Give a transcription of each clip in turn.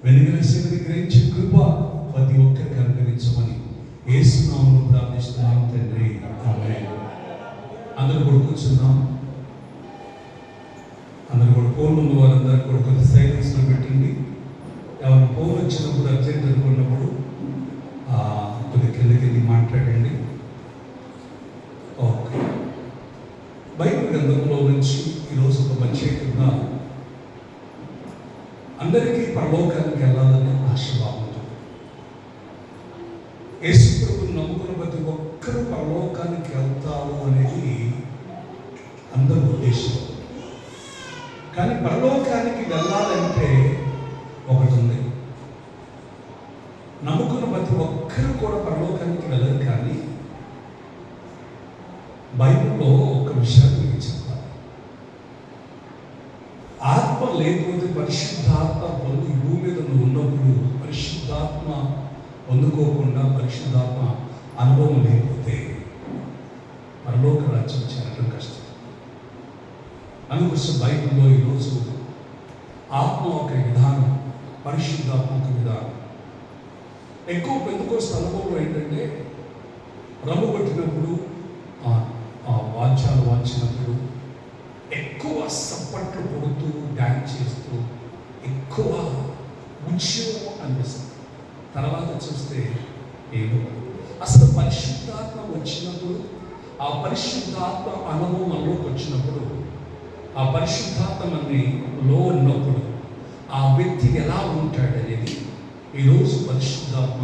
వెనుగలసినది గ్రహించి కృప ప్రతి ఒక్కరికి అనుగ్రహించమని యేసు నామములో ప్రార్థిస్తున్నాం తండ్రి, ఆమేన్. అందరూ కూడా కూర్చున్నాం. అందరూ కూడా ఫోన్ ఉన్న వారందరూ కూడా కొంత సైలెన్స్లో పెట్టండి. ఎవరు ఫోన్ వచ్చినప్పుడు అర్జెంట్ అనుకున్నప్పుడు కొద్ది కిందకి మాట్లాడండి. ఓకే. బైబిల్ గ్రంథంలో నుంచి ఈరోజు ఒక ప్రత్యేకంగా అందరికీ పరలోకానికి వెళ్ళాలని ఆశీర్వాదం. యేసు ప్రభువును నమ్ముకున్న ప్రతి ఒక్కరూ పరలోకానికి వెళ్తారు అనేది అందరి ఉద్దేశం. కానీ పరలోకానికి వెళ్ళాలంటే ఒకటి ఉంది. నమ్ముకున్న ప్రతి ఒక్కరూ కూడా పరలోకానికి వెళ్ళరు. కానీ బైబిల్లో ఒక విషయాన్ని మీకు చెప్పాలి. ఆత్మ లేకపోతే పరిశుద్ధాత్మ పొంది భూమి మీద నువ్వు ఉన్నప్పుడు పరిశుద్ధాత్మ పొందుకోకుండా పరిశుద్ధాత్మ అనుభవం లేకపోతే పరలోక రాజ్యం చేరడం కష్టం. అందుకోసం బైబిల్లో ఈరోజు ఆత్మ ఒక విధానం, పరిశుద్ధాత్మ ఒక విధానం. ఎక్కువ పెందుకోసం అనుభవం ఏంటంటే రమ్ము కొట్టినప్పుడు, వాద్యాలు వాంచినప్పుడు ఎక్కువ సప్పట్లు కొడుతూ డ్యాన్స్ చేస్తూ ఎక్కువ ఉత్సవం అనిపిస్తుంది. తర్వాత చూస్తే ఏమో అసలు పరిశుద్ధాత్మ వచ్చినప్పుడు, ఆ పరిశుద్ధాత్మ అనుభవం మనలోకి వచ్చినప్పుడు, ఆ పరిశుద్ధాత్మ మనలో ఉన్నప్పుడు ఆ వ్యక్తి ఎలా ఉంటాడనేది ఈరోజు పరిశుద్ధాత్మ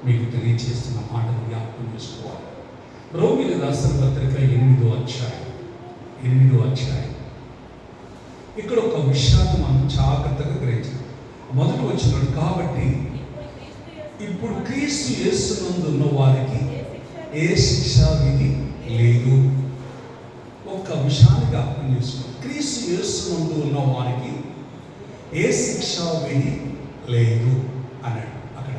మీకు తెలియజేస్తున్న మాటలు జ్ఞాపకం చేసుకోవాలి. రోమిలకు రాసిన పత్రిక 8వ అధ్యాయం. ఇక్కడ ఒక విషయాన్ని మనం జాగ్రత్తగా గ్రహించాలి. మొదటి వచ్చినాడు, కాబట్టి ఇప్పుడు క్రీస్తు యేసునందు ఉన్న వారికి ఏ శిక్షా విధి లేదు. ఒక్క విషయాన్ని జ్ఞాపకం చేసుకోండి. క్రీస్తు యేసునందు ఉన్న వారికి ఏ శిక్షా విధి లేదు అన్నాడు. అక్కడ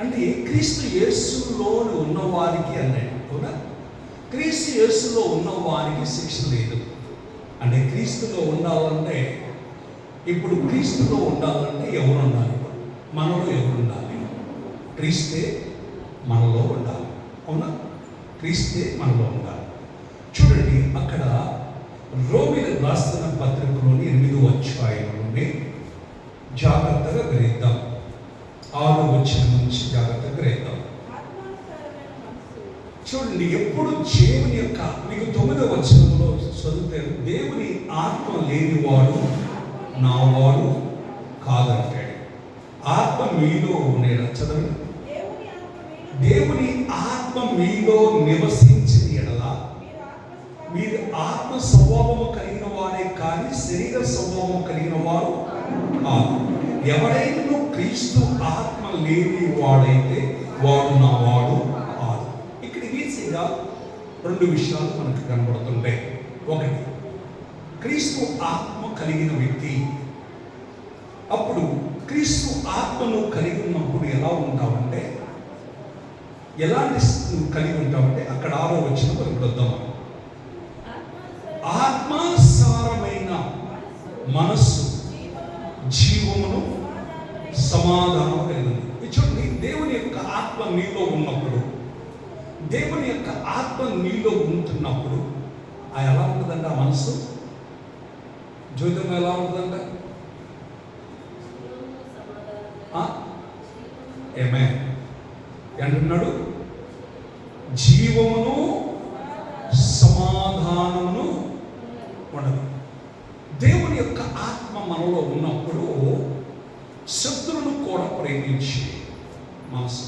అంటే క్రీస్తు యేసులో ఉన్న వారికి అన్నాడు. అవునా? క్రీస్తు యేసులో ఉన్న వారికి శిక్ష లేదు అంటే క్రీస్తులో ఉండాలంటే, ఇప్పుడు క్రీస్తులో ఉండాలంటే ఎవరు ఉండాలి? మనలో ఎవరు ఉండాలి? క్రీస్తే మనలో ఉండాలి. అవునా? క్రీస్తే మనలో ఉండాలి. చూడండి, అక్కడ రోమిలకు రాసిన పత్రికలోని 8వ అధ్యాయంలోనే జాగ్రత్తగా గ్రహిద్దాం. 6వ వచనం నుంచి జాగ్రత్తగా గ్రహిద్దాం. చూడండి, ఎప్పుడు దేవుని యొక్క, మీకు 9వ వచనంలో చదివితే దేవుని ఆత్మ లేనివాడు నా వాడు కాదంటాడు. ఆత్మ మీలో ఉండేలా చదవండి. దేవుని ఆత్మ మీలో నివసించిన ఎడల మీరు ఆత్మ స్వభావము కలిగిన వారే కానీ శరీర స్వభావము కలిగిన వారు కాదు. ఎవడైనా క్రీస్తు ఆత్మ లేని వాడైతే వాడు నా వాడు కాదు. ఇక్కడ ఈజీగా 2 విషయాలు మనకు కనబడుతుంటాయి. ఒకటి, క్రీస్తు ఆత్మ కలిగిన వ్యక్తి. అప్పుడు క్రీస్తు ఆత్మను కలిగి ఉన్నప్పుడు ఎలా ఉంటావంటే, ఎలాంటి కలిగి ఉంటామంటే అక్కడ 6వ వచనం వరకు వద్దాం. ఆత్మానుసారమైన మనస్సు జీవమును సమాధానం కలిగింది. చూడండి, దేవుని యొక్క ఆత్మ నీలో ఉన్నప్పుడు, దేవుని యొక్క ఆత్మ నీలో ఉంటున్నప్పుడు ఎలా ఉంటుందంట ఆ మనస్సు? జీవితం ఎలా ఉంటుందంట? ఏమే అంటున్నాడు? జీవమును సమాధానమును ఉండదు. దేవుని యొక్క ఆత్మ మనలో ఉన్నప్పుడు శత్రువును కూడా ప్రేమించి మనసు.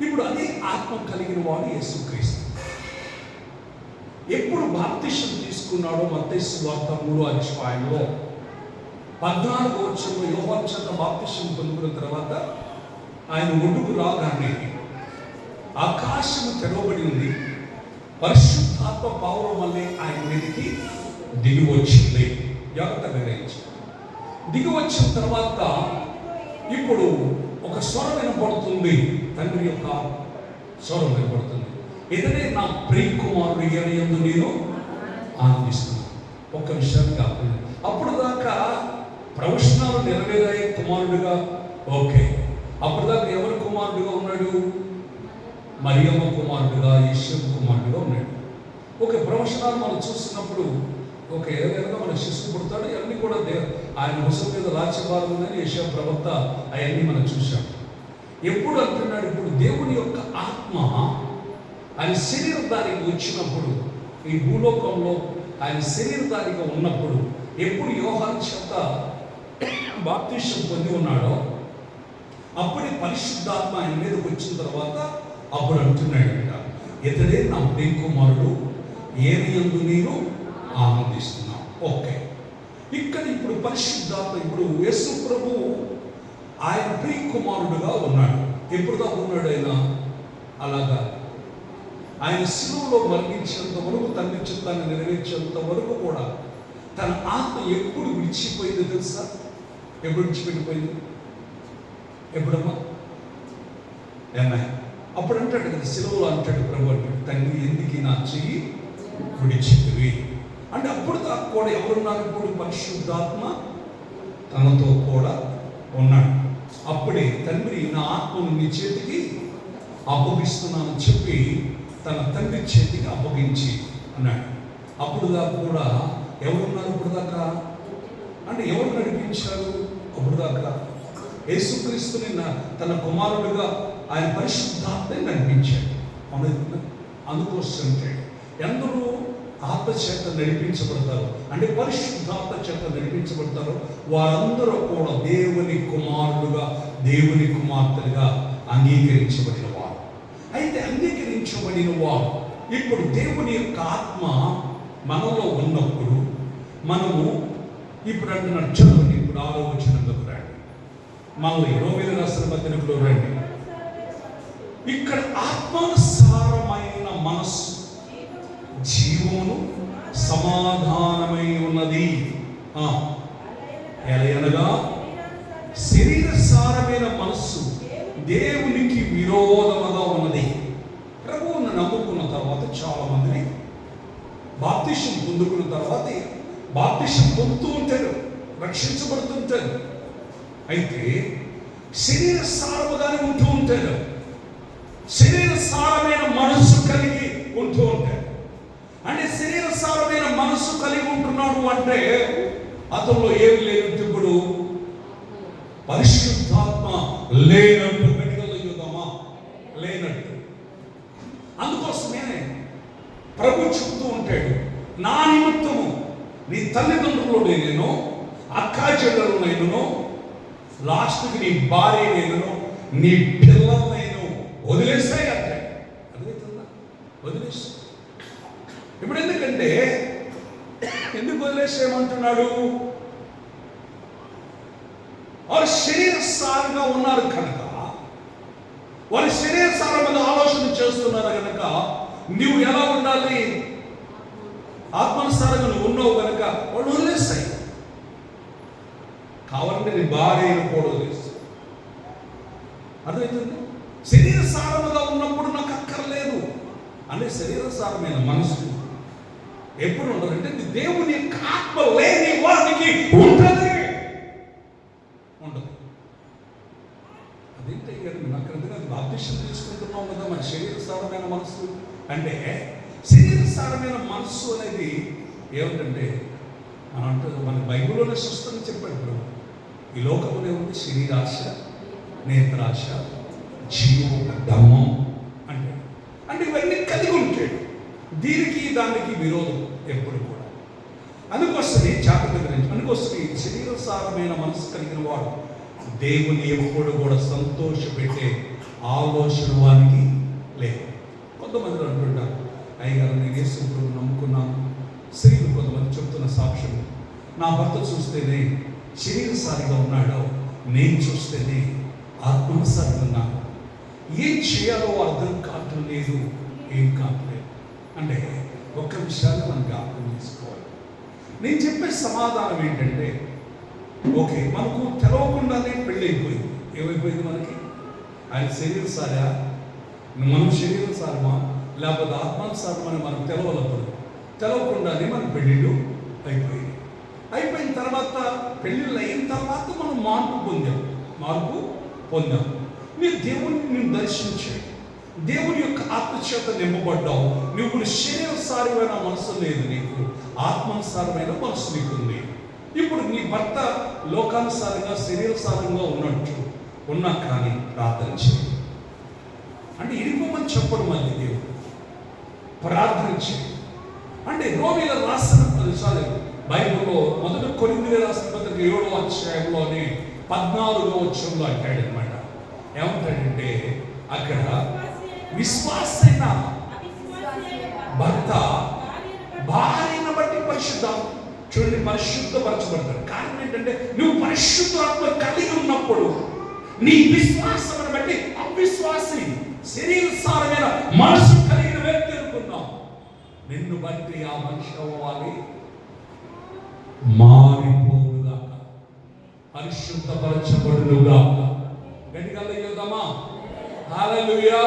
ఇప్పుడు అదే ఆత్మ కలిగిన వాడు యేసుక్రీస్తు. ఎప్పుడు బాప్తిసం తీసుకున్నాడో మత్తయి సువార్త 3వ అధ్యాయంలో 14వ వచనంలో యోహాను చేత బాప్తిసం పొందుకున్న తర్వాత ఆయన ఒడ్డుకు రాగానే ఆకాశము తెరవబడి ఉంది. పరిశుద్ధాత్మ పౌరం వల్లే ఆయన మీదకి దిగి వచ్చింది. జాగ్రత్తగా గ్రహించి దిగి వచ్చిన తర్వాత ఇప్పుడు ఒక స్వరం వినపడుతుంది. తండ్రి యొక్క స్వరం వినపడుతుంది. ఇతనే నా ప్రియ కుమారుడు, ఈయన యందు నేను ఆనందిస్తున్నాను. ఒక్క విషయాన్ని కాకుండా అప్పుడు దాకా ప్రవచనాలు నెరవేరాయి కుమారుడిగా. ఓకే, అప్పుడు దాకా ఎవరి కుమారుడిగా ఉన్నాడు? మరియమ్మ కుమారుడిగా, యేసు కుమారుడిగా ఉన్నాడు. ఓకే, ప్రవచనాలు మనం చూస్తున్నప్పుడు ఓకే, ఏదైనా మన శిశువు పుడతాడు, ఇవన్నీ కూడా ఆయన ముసలి మీద రాజ్యభారం ఉందని యేషయా ప్రవక్త అవన్నీ మనం చూశాం. ఎప్పుడు అంటున్నాడు? ఇప్పుడు దేవుని యొక్క ఆత్మ ఆయన శరీరధారిగా వచ్చినప్పుడు, ఈ భూలోకంలో ఆయన శరీరధారిగా ఉన్నప్పుడు, ఎప్పుడు యోహాను చేత బాప్తిసం పొంది ఉన్నాడో అప్పుడే పరిశుద్ధాత్మ ఆయన మీదకి వచ్చిన తర్వాత అప్పుడు అంటున్నాడంట, ఇతడే నా ప్రియ కుమారుడు, ఈయన యందు నేను ఆనందిస్తున్నాను. ఓకే, ఇక్కడ ఇప్పుడు పరిశుద్ధాత్మ, ఇప్పుడు యేసు ప్రభు ఆయన ప్రియ కుమారుడుగా ఉన్నాడు. ఎప్పుడుదాకా ఉన్నాడు ఆయన? అలాగా ఆయన శిలువలో మరణించేంత వరకు, తండ్రి చిత్తాన్ని నెరవేర్చేంత వరకు కూడా తన ఆత్మ ఎప్పుడు విడిచిపోయిందో తెలుసా? ఎప్పుడు విడిచిపెట్టిపోయింది? ఎప్పుడమ్మా? ఏమా? అప్పుడు అంటాడు కదా, శిలువలో అంటాడు ప్రభు, అంటాడు, తండ్రి ఎందుకు నా చెయ్యి విడిచిపోయి అంటే అప్పుడు దాకా కూడా ఎవరున్నారు? ఇప్పుడు పరిశుద్ధాత్మ తనతో కూడా ఉన్నాడు. అప్పుడే తండ్రి నా ఆత్మను నీ చేతికి అప్పగిస్తున్నానని చెప్పి తన తండ్రి చేతికి అప్పగించి అన్నాడు. అప్పుడు దాకా కూడా ఎవరున్నారు? ఇప్పుడు దాకా అంటే ఎవరు నడిపించారు? అప్పుడు దాకా యేసుక్రీస్తుని తన కుమారుడుగా ఆయన పరిశుద్ధాత్మని నడిపించాడు. అందుకోసం ఎందరూ ఆత్మ చేత నడిపించబడతారు అంటే పరిశుద్ధాత్మ చేత నడిపించబడతారు, వారందరూ కూడా దేవుని కుమారుడుగా, దేవుని కుమార్తెలుగా అంగీకరించబడిన వారు. అయితే అంగీకరించబడిన వారు ఇప్పుడు దేవుని యొక్క ఆత్మ మనలో ఉన్నప్పుడు మనము ఇప్పుడు అంటున్నాడు, చదువుని ఇప్పుడు 6వ వచనంలోకి రండి, మళ్ళీ రోమీయులకు రాసిన పత్రికలో రండి. ఇక్కడ ఆత్మానుసారమైన మనస్సు జీవమును సమాధానమై ఉన్నది. ఎలయనగా శరీర సారమైన మనస్సు దేవునికి విరోధముగా ఉన్నది. ప్రభువును నమ్ముకున్న తర్వాత చాలా మందిని బాప్తిసం పొందుకున్న తర్వాత బాప్తిసం పొందుతూ ఉంటారు, రక్షించబడుతుంటారు. అయితే శరీర సారముగానే ఉంటూ ఉంటారు, శరీర సారమైన మనస్సు కలిగి ఉంటూ ఉంటారు. అంటే శరీర సారమైన మనస్సు కలిగి ఉంటున్నాడు అంటే అతనిలో ఏమి లేనట్టు, ఇప్పుడు పరిశుద్ధాత్మ లేనట్టు. గట్టిగా చూద్దామా? లేనట్టు. అందుకోసమే ప్రభు చెప్తూ ఉంటాడు, నా నిమిత్తము నీ తల్లిదండ్రులు నేను, అక్కా చెల్లెలు నేను, లాస్ట్కి నీ భార్య నేను, నీ పిల్లలు నేను వదిలేస్తాయి అంటాడు. అర్థమవుతుందా? వదిలేస్తా. ఇప్పుడు ఎందుకంటే ఎందుకు వదిలేసేయమంటున్నాడు? వారు శరీర సారంగా ఉన్నారు కనుక, వారి శరీర సారం మీద ఆలోచన చేస్తున్నారు కనుక నువ్వు ఎలా ఉండాలి? ఆత్మానుసారంగా నువ్వు ఉన్నావు కనుక వాళ్ళు వదిలేస్తాయి. కావాలంటే నీ భార్యను కూడా వదిలేస్తాయి. అర్థమవుతుంది? శరీర సారముగా ఉన్నప్పుడు నాకు అక్కర్లేదు అనే శరీర సారమైన మనసు ఎప్పుడు ఉండదంటే దేవుని ఆత్మ లేని వారికి ఉంటుంది, ఉండదు. అదేంటి నాకు ఎందుకంటే బాప్తిసం తీసుకుంటున్నాం కదా, మన శరీర సారమైన మనస్సు అంటే శరీర సారమైన మనస్సు అనేది ఏమిటంటే మన బైబిల్లోనే స్పష్టంగా చెప్పాడు ప్రభు, ఈ లోకంలో ఉంది శరీరాశ, నేత్రాశ, జీవపు డమ్మం అంటే అంటే ఇవన్నీ కలిగి ఉంటాడు. దీనికి దానికి విరోధం ఎప్పుడు కూడా. అందుకోసమే జాగ్రత్త గురించి అందుకోసమే శరీరసారమైన మనసు కలిగిన వాడు దేవుని ఎప్పుడు కూడా సంతోషపెట్టే ఆలోచన వానికి లేదు. కొంతమంది అంటుంటారు, అయ్యగారు నేను యేసుని నమ్ముకున్నాను. స్త్రీలు కొంతమంది చెప్తున్న సాక్ష్యం, నా భర్త చూస్తేనే శరీరసారిగా ఉన్నాడో, నేను చూస్తేనే ఆత్మానుసారిగా ఉన్నాను. ఏం చేయాలో అర్థం కావటం లేదు, ఏం కావట్లేదు. అంటే ఒక్క విషయాన్ని మనం జ్ఞాపకం చేసుకోవాలి. నేను చెప్పే సమాధానం ఏంటంటే, ఓకే మనకు తెలవకుండానే పెళ్ళి అయిపోయింది. ఏమైపోయింది మనకి? ఆయన శరీరసారా, మనం శరీరసారమా లేకపోతే ఆత్మానుసారమని మనకు తెలవకుండానే మన పెళ్ళిళ్ళు అయిపోయిన తర్వాత పెళ్ళిళ్ళు అయిన తర్వాత మనం మార్పు పొందాం. మీరు దేవుని దర్శించాడు, దేవుని యొక్క ఆత్మచేత నింపబడ్డావు. నువ్వు శరీరసారమైన మనసు లేదు, నీకు ఆత్మానుసారమైన మనసు నీకుంది. ఇప్పుడు నీ భర్త లోకానుసారంగా శరీరసారంగా ఉన్నా కానీ ప్రార్థన చేయి అంటే ఇరిపోమని చెప్పడం. మళ్ళీ దేవుడు ప్రార్థన చేయి అంటే రోమీల రాసిన బైబిల్లో మొదటి కొరింథీయుల రాసిన పత్రిక 7వ అధ్యాయంలోనే 14వ వచనంలో అంటాడు అనమాట. ఏమంటాడంటే అక్కడ విశ్వాసైన భర్త భార్యను బట్టి పరిశుద్ధపరచబడతాడు. కారణం ఏంటంటే నువ్వు పరిశుద్ధాత్మ కలిగి ఉన్నప్పుడు నీ విశ్వాసమును బట్టి అవిశ్వాసి శరీరసారమైన మనసు కలిగిన వ్యక్తి అనుకున్నావు. నిన్ను బట్టి ఆ మనిషి అవ్వాలి మారిపోవుగాక, పరిశుద్ధపరచబడునుగాక. గట్టిగా యోదమా హల్లెలూయా.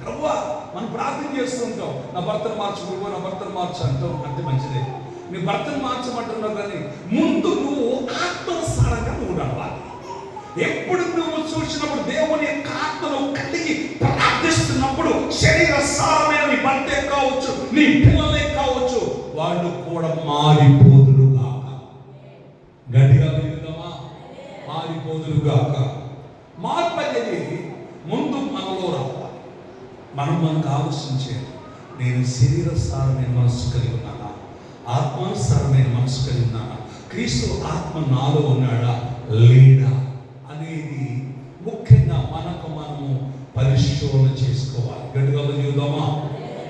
ప్రభువా మనం ప్రార్థన చేస్తుంటాం, నా భర్తను మార్చు ప్రభువా, నా భర్తను మార్చు అంటాం. అంటే మంచిదే, నీ భర్తను మార్చమంటున్నావు, కానీ ముందు నువ్వు ఆత్మసారంగా నువ్వు నడవాలి. ఎప్పుడు నువ్వు చూసినప్పుడు దేవుని యొక్క ఆత్మను కలిగి ప్రార్థిస్తున్నప్పుడు శరీరసారమైన నీ భర్తే కావచ్చు, నీ పిల్లలే కావచ్చు, వాళ్ళు కూడా మారిపోదురుగాక. గట్టిగా విందామా, మారిపోదురుగాక. మార్పు అనేది ముందు మనలో రావాలి. మనకు ఆలోచించేది, నేను శరీరసారమైన మనసు కలిగి ఉన్నానా, ఆత్మానుసారమైన మనసు కలిగి ఉన్నానా, క్రీస్తు ఆత్మ నాలో ఉన్నాడా లేడా అనేది ముఖ్యంగా మనము పరిశోధన చేసుకోవాలి. గట్టిగా చూద్దామా,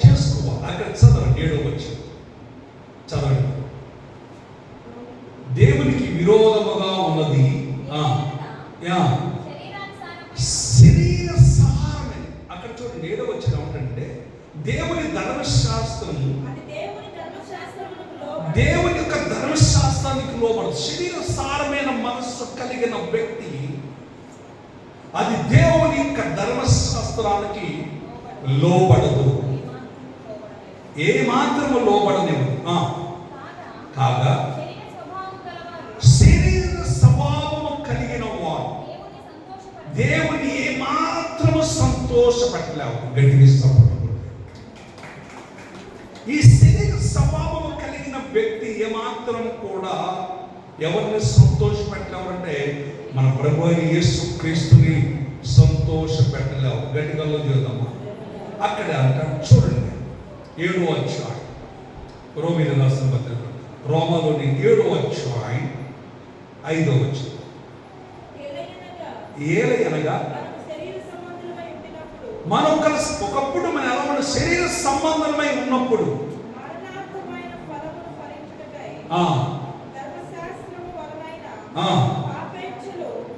చేసుకోవాలి. అక్కడ చదవండి 7వ వచనం చదవండి. దేవునికి విరోధముగా ఉన్నది శరీర సారమే. అక్కడ చూడండి 7వ వచనం ఏంటంటే దేవుని ధర్మశాస్త్రము, దేవుని యొక్క ధర్మశాస్త్రానికి లోబడదు. శరీర సారమైన మనస్సు కలిగిన వ్యక్తి అది దేవుని యొక్క ధర్మశాస్త్రానికి లోబడదు, ఏ మాత్రము లోబడనివ్వదు. కాగా శరీర స్వభావము కలిగిన వారు దేవుని ఏ మాత్రము సంతోషపెట్టలేవు. గట్టిగా ఇష్టపడకూడదు. ఈ శరీర స్వభావము కలిగిన వ్యక్తి ఏమాత్రం కూడా ఎవరిని సంతోషపెట్టలేవంటే మన ప్రభు అయిన యేసు క్రీస్తుని సంతోషపెట్టలేవు. గట్టిగా చూద్దామా. అక్కడ అంటాడు చూడండి 7వ అధ్యాయం రోమీల రాసిన పత్రిక, రోమాలోని 7వ అధ్యాయం 5వ వచనం. ఏలయనగా మనం ఒకప్పుడు మన ఎలా మన శరీర సంబంధమై ఉన్నప్పుడు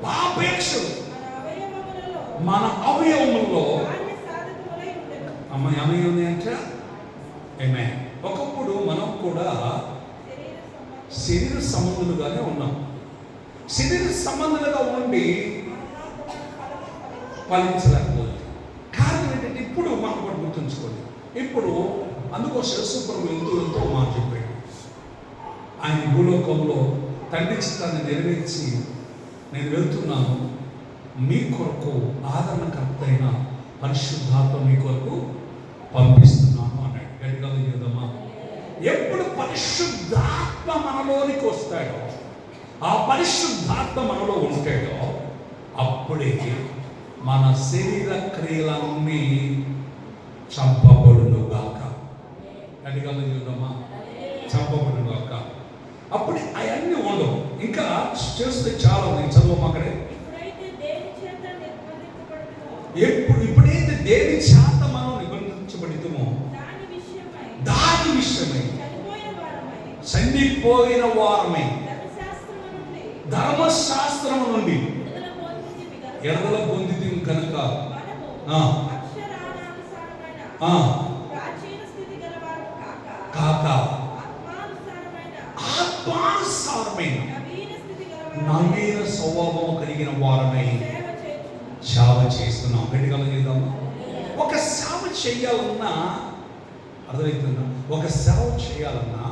పాపేక్షలు మన అవయవములలో అమ్మాయి అంటే ఏమే ఒకప్పుడు మనం కూడా శరీర సంబంధులుగానే ఉన్నాం. శరీర సంబంధులుగా ఉండి ఫలించలేకపోతుంది. కారణం ఏంటంటే ఇప్పుడు మనం కూడా గుర్తుంచుకోండి, ఇప్పుడు అందుకోసం యేసుప్రభు వెళ్తూ మాట చెప్పాడు. ఆయన భూలోకంలో తండ్రి చిత్తాన్ని నెరవేర్చి నేను వెళ్తున్నాను, మీ కొరకు ఆదరణకర్త అయిన పరిశుద్ధాత్మ మీ కొరకు పంపిస్తున్నాను అన్నాడు. గట్టిగా చేద్దామా. ఎప్పుడు పరిశుద్ధాత్మ మనలోనికి వస్తాడో, ఆ పరిశుద్ధాత్మ మనలో ఉంటాడో అప్పుడే మన శరీర క్రియలన్నీ చంపబడును గాక. గట్టిగా చూద్దామా? చంపబడును గాక. అప్పుడు అవన్నీ ఉండవు. ఇంకా చేస్తే చాలా ఉంది. చదువు అక్కడే. ఇప్పుడైతే దేని చేత మనం నిబంధించబడితమో దాని విషయమై చనిపోయిన వారమై ధర్మశాస్త్రము నుండి ఎడదల పొందితి కనుక కాక ఆత్మానుసారమైన నవీన స్వభావం కలిగిన వారమై సేవ చేస్తున్నాం. గట్టిగా చేద్దామా? ఒక సేవ చేయాలన్నా, అర్థమవుతుందా? ఒక సేవ చేయాలన్నా,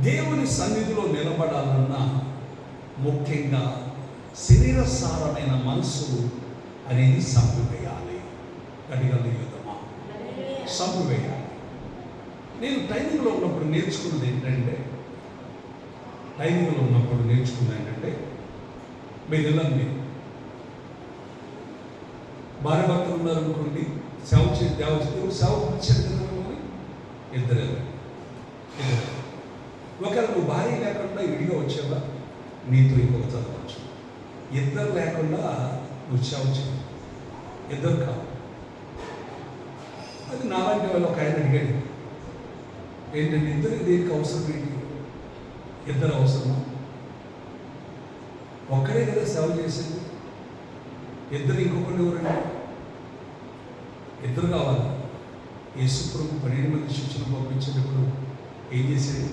దేవుని సన్నిధిలో నిలబడాలన్నా ముఖ్యంగా శరీర సారమైన మనసు అనేది సంపివేయాలి. గట్టిగా చేద్దామా? సంపివేయాలి. నేను ట్రైనింగ్లో ఉన్నప్పుడు నేర్చుకున్నది ఏంటంటే, మీరు వెళ్ళండి, భార్య భర్తలు ఉన్నారనుకోండి, సేవ ఇద్దరు ఒకవేళ నువ్వు భార్య లేకుండా విడిగా వచ్చావా, నీతో ఇంకొక చదవచ్చు. ఇద్దరు లేకుండా నువ్వు సేవ చేయాలి. ఇద్దరు కాదు. అది నాలాంటి వాళ్ళు ఒక ఆయన అడిగాడు, ఏంటంటే ఇద్దరికి దేనికి అవసరం ఏంటి? ఇద్దరు అవసరమా? ఒక్కడే కదా సేవ చేసేది. ఇద్దరు ఇంకొకటి ఎవరండి? ఇద్దరు కావాలి. యేసు ప్రభు 12 మంది శిష్యులను పంపించేటప్పుడు ఏం చేసేది?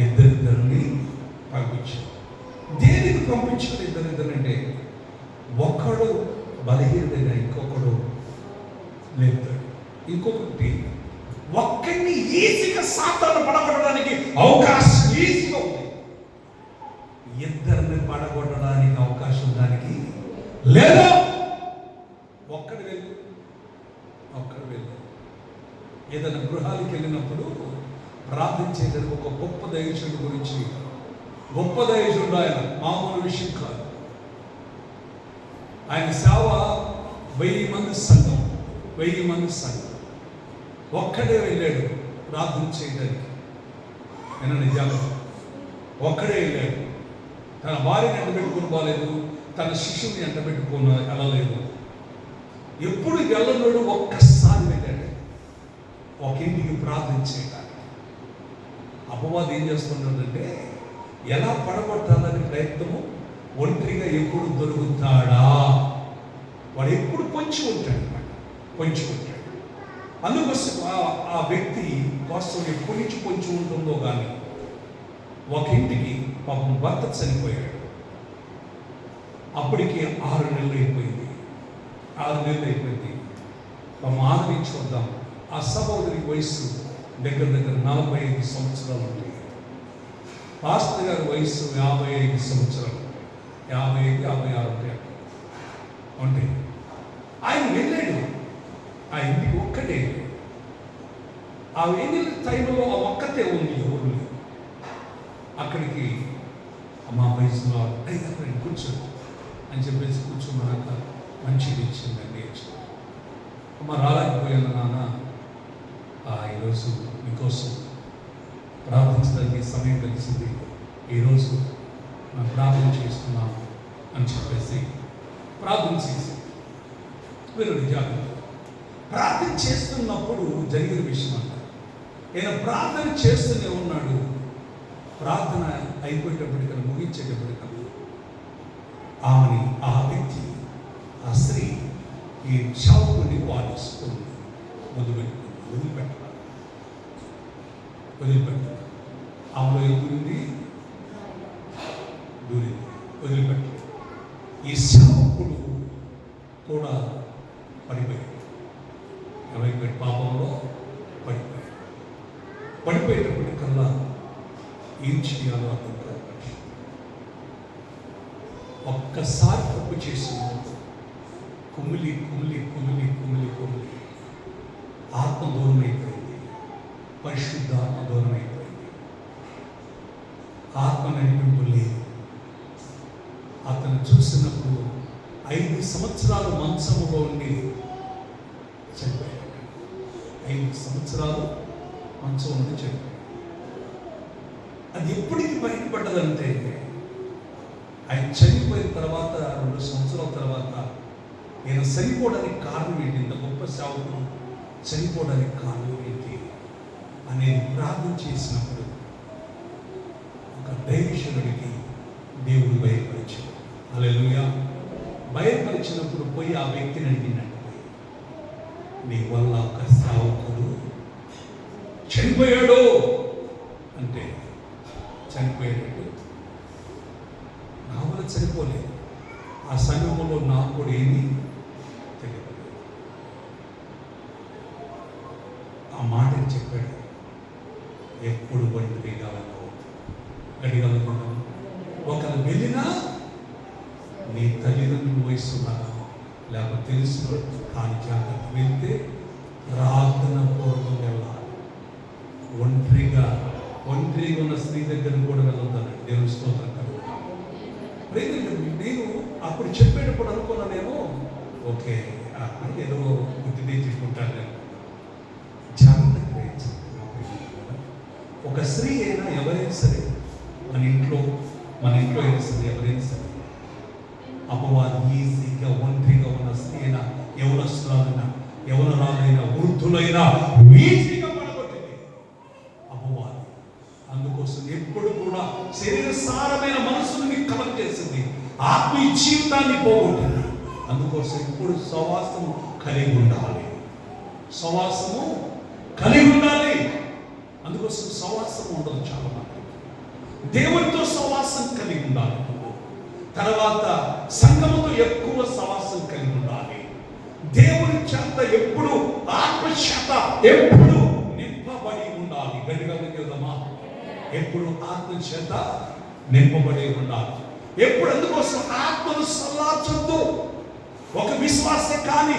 ఇద్దరిద్దరిని పంపించాడు. దేనికి పంపించాడు ఇద్దరిద్దరంటే, ఒక్కడు బలహీనుడైన ఇంకొకడు లేపుతాడు. ఇంకొకటి ఒక్కడిని ఈజీగా సాతాను పడగొట్టడానికి అవకాశం ఈజీగా ఉంది. ఇద్దరిని పడగొట్టడానికి అవకాశం దానికి లేదా. ఒక్కడు వెళ్ళు. ఏదైనా గృహాలకు వెళ్ళినప్పుడు ప్రార్థించేటప్పుడు ఒక గొప్ప దైవజనుడి గురించి, గొప్ప దైవజనుడు ఆయన, మామూలు విషయం కాదు. ఆయన సేవ 1000 మంది సంఘం. ఒక్కడే వెళ్ళాడు ప్రార్థన చేయడానికి. నేను నిజంగా ఒక్కడే వెళ్ళాడు. తన భార్యని ఎండబెట్టుకుని పోలేదు, తన శిష్యుని ఎండబెట్టుకుని వెళ్ళలేదు. ఎప్పుడు వెళ్ళనోడు ఒక్కసారి వెళ్ళాడు ఒక ఇంటికి ప్రార్థన చేయడానికి. అపవాది ఏం చేస్తున్నాడంటే, ఎలా పడగొట్టాలని ప్రయత్నము. ఒంటరిగా ఎప్పుడు దొరుకుతాడా, వాడు ఎప్పుడు పొంచి ఉంటాడు. అందుకోసం ఆ వ్యక్తి కోసం ఎప్పటి నుంచి పొంచి ఉంటుందో కానీ, ఒక ఇంటికి పాపం భర్త చనిపోయాడు. అప్పటికి 6 నెలలు అయిపోయింది. పాపం ఆదరించి వద్దాం. ఆ సహోదరి వయస్సు దగ్గర 45 సంవత్సరాలు ఉంటాయి. పాస్టర్ గారి వయస్సు 55 సంవత్సరాలు, 55-56 ఉంటాయి. ఆయన వెళ్ళాడు ఆ ఇంటికి. ఒక్కటే ఆ వెళ్ళిన టైంలో ఆ ఒక్కతే ఉంది, ఎవరు లేదు. అక్కడికి అమ్మ వయసులో అక్కడ కూర్చోడు అని చెప్పేసి కూర్చోమన్నాక మంచిది ఇచ్చిందండి. అమ్మ రాలేకపోయాను నాన్న, ఈరోజు మీకోసం ప్రార్థించడానికి సమయం కలిసింది, ఈరోజు నేను ప్రార్థన చేస్తున్నాను అని చెప్పేసి ప్రార్థన చేసి వీరు జాగ్రత్త. ప్రార్థన చేస్తున్నప్పుడు జరిగిన విషయం అంట. ఆయన ప్రార్థన చేస్తూనే ఉన్నాడు. ప్రార్థన అయిపోయేటప్పటికన్నా, ముగించేటప్పటికన్నా ఆమెని, ఆ వ్యక్తి, ఆ స్త్రీ ఈ చావుని వాదిస్తుంది. వదిలిపెట్టాలి. ఆమెలో ఎదురుంది, దూరింది, వదిలిపెట్టాలి. ఈ సేవకుడు కూడా పడిపోయాడు. ఏమైపోయాడు? పాపంలో పడిపోయేటప్పటికల్లా ఏం చేయాలో అర్థం కాదు. ఒక్కసారి తప్పు చేసి కుమిలి ఆత్మ దూరం అయిపోయింది. పరిశుద్ధ ఆత్మ దూరం అయిపోయింది. ఆత్మ నడిపింపు లేదు. ఆత్మ అతను చూసినప్పుడు 5 సంవత్సరాలు మంచములో ఉండి చనిపోయాడు. 5 సంవత్సరాలు మంచం ఉండి చనిపోయాడు. అది ఎప్పటికి బయటపడ్డదంటే ఆయన చనిపోయిన తర్వాత 2 సంవత్సరాల తర్వాత ఈయన చనిపోవడానికి కారణం ఏంటి, ఇంత గొప్ప సేవకుడు చనిపోవడానికి కారణం ఏంటి అనేది ప్రార్థన చేసినప్పుడు ఒక దైవజనుడికి దేవుడు బయలుపరిచాడు. హల్లెలూయా. బయలుపరిచినప్పుడు పోయి ఆ వ్యక్తిని అడిగినట్టు, నీ వల్ల ఒక సేవకుడు చనిపోయాడు అంటే చనిపోయేటట్టు. నా వల్ల చనిపోలేదు, ఆ సమయంలో నాకు కూడా ఏమీ తెలియదు. ఆ మాటని చెప్పాడు, ఎప్పుడు ఒంటరిగా గడిగలుగుతున్నాం. ఒకరు వెళ్ళినా నీ తల్లిదండ్రుల వయసు ఉన్నారా లేకపోతే తెలిసిన కానీ జాగ్రత్త వెళ్తే ప్రార్థన పూర్వకం వెళ్ళాలి. ఒంటరిగా ఉన్న స్త్రీ దగ్గర కూడా వెళ్ళొద్దని దేవుని స్తోత్రం కలుగుతాం. నేను అప్పుడు చెప్పేటప్పుడు అనుకున్నా, నేను ఓకే ఏదో బుద్ధి తెచ్చుకుంటాను నేను. జాగ్రత్త గ్రహించాను. ఒక స్త్రీ అయినా ఎవరైనా సరే, మన ఇంట్లో అయినా సరే ఎవరైనా సరే, అపవాది ఈజీగా ఒంటరిగా ఉన్న స్త్రీ అయినా, యవనస్తులైనా యవనరాలైనా వృద్ధులైనా ఈజీగా పడగొట్టింది అపవాది. అందుకోసం ఎప్పుడు కూడా శరీర సారమైన మనసుని కలెక్ట్ చేసింది, ఆత్మీయ జీవితాన్ని పోగొట్టింది. అందుకోసం ఎప్పుడు సహవాసము కలిగి ఉండాలి, సహవాసము కలిగి ఉండాలి. అందుకోసం సహవాసం ఉండదు చాలా మంది. దేవునితో సహవాసం కలిగి ఉండాలి. తర్వాత సంఘముతో ఎక్కువ సహవాసం కలిగి ఉండాలి. దేవుని చేత ఎప్పుడు ఆత్మ చేత ఎప్పుడు నింపబడి ఉండాలి. గట్టిగా చెప్దామా, ఎప్పుడు ఆత్మ చేత నింపబడి ఉండాలి. ఎప్పుడు అందుకోసం ఆత్మను సల్లార్చొద్దు. ఒక విశ్వాసే కానీ,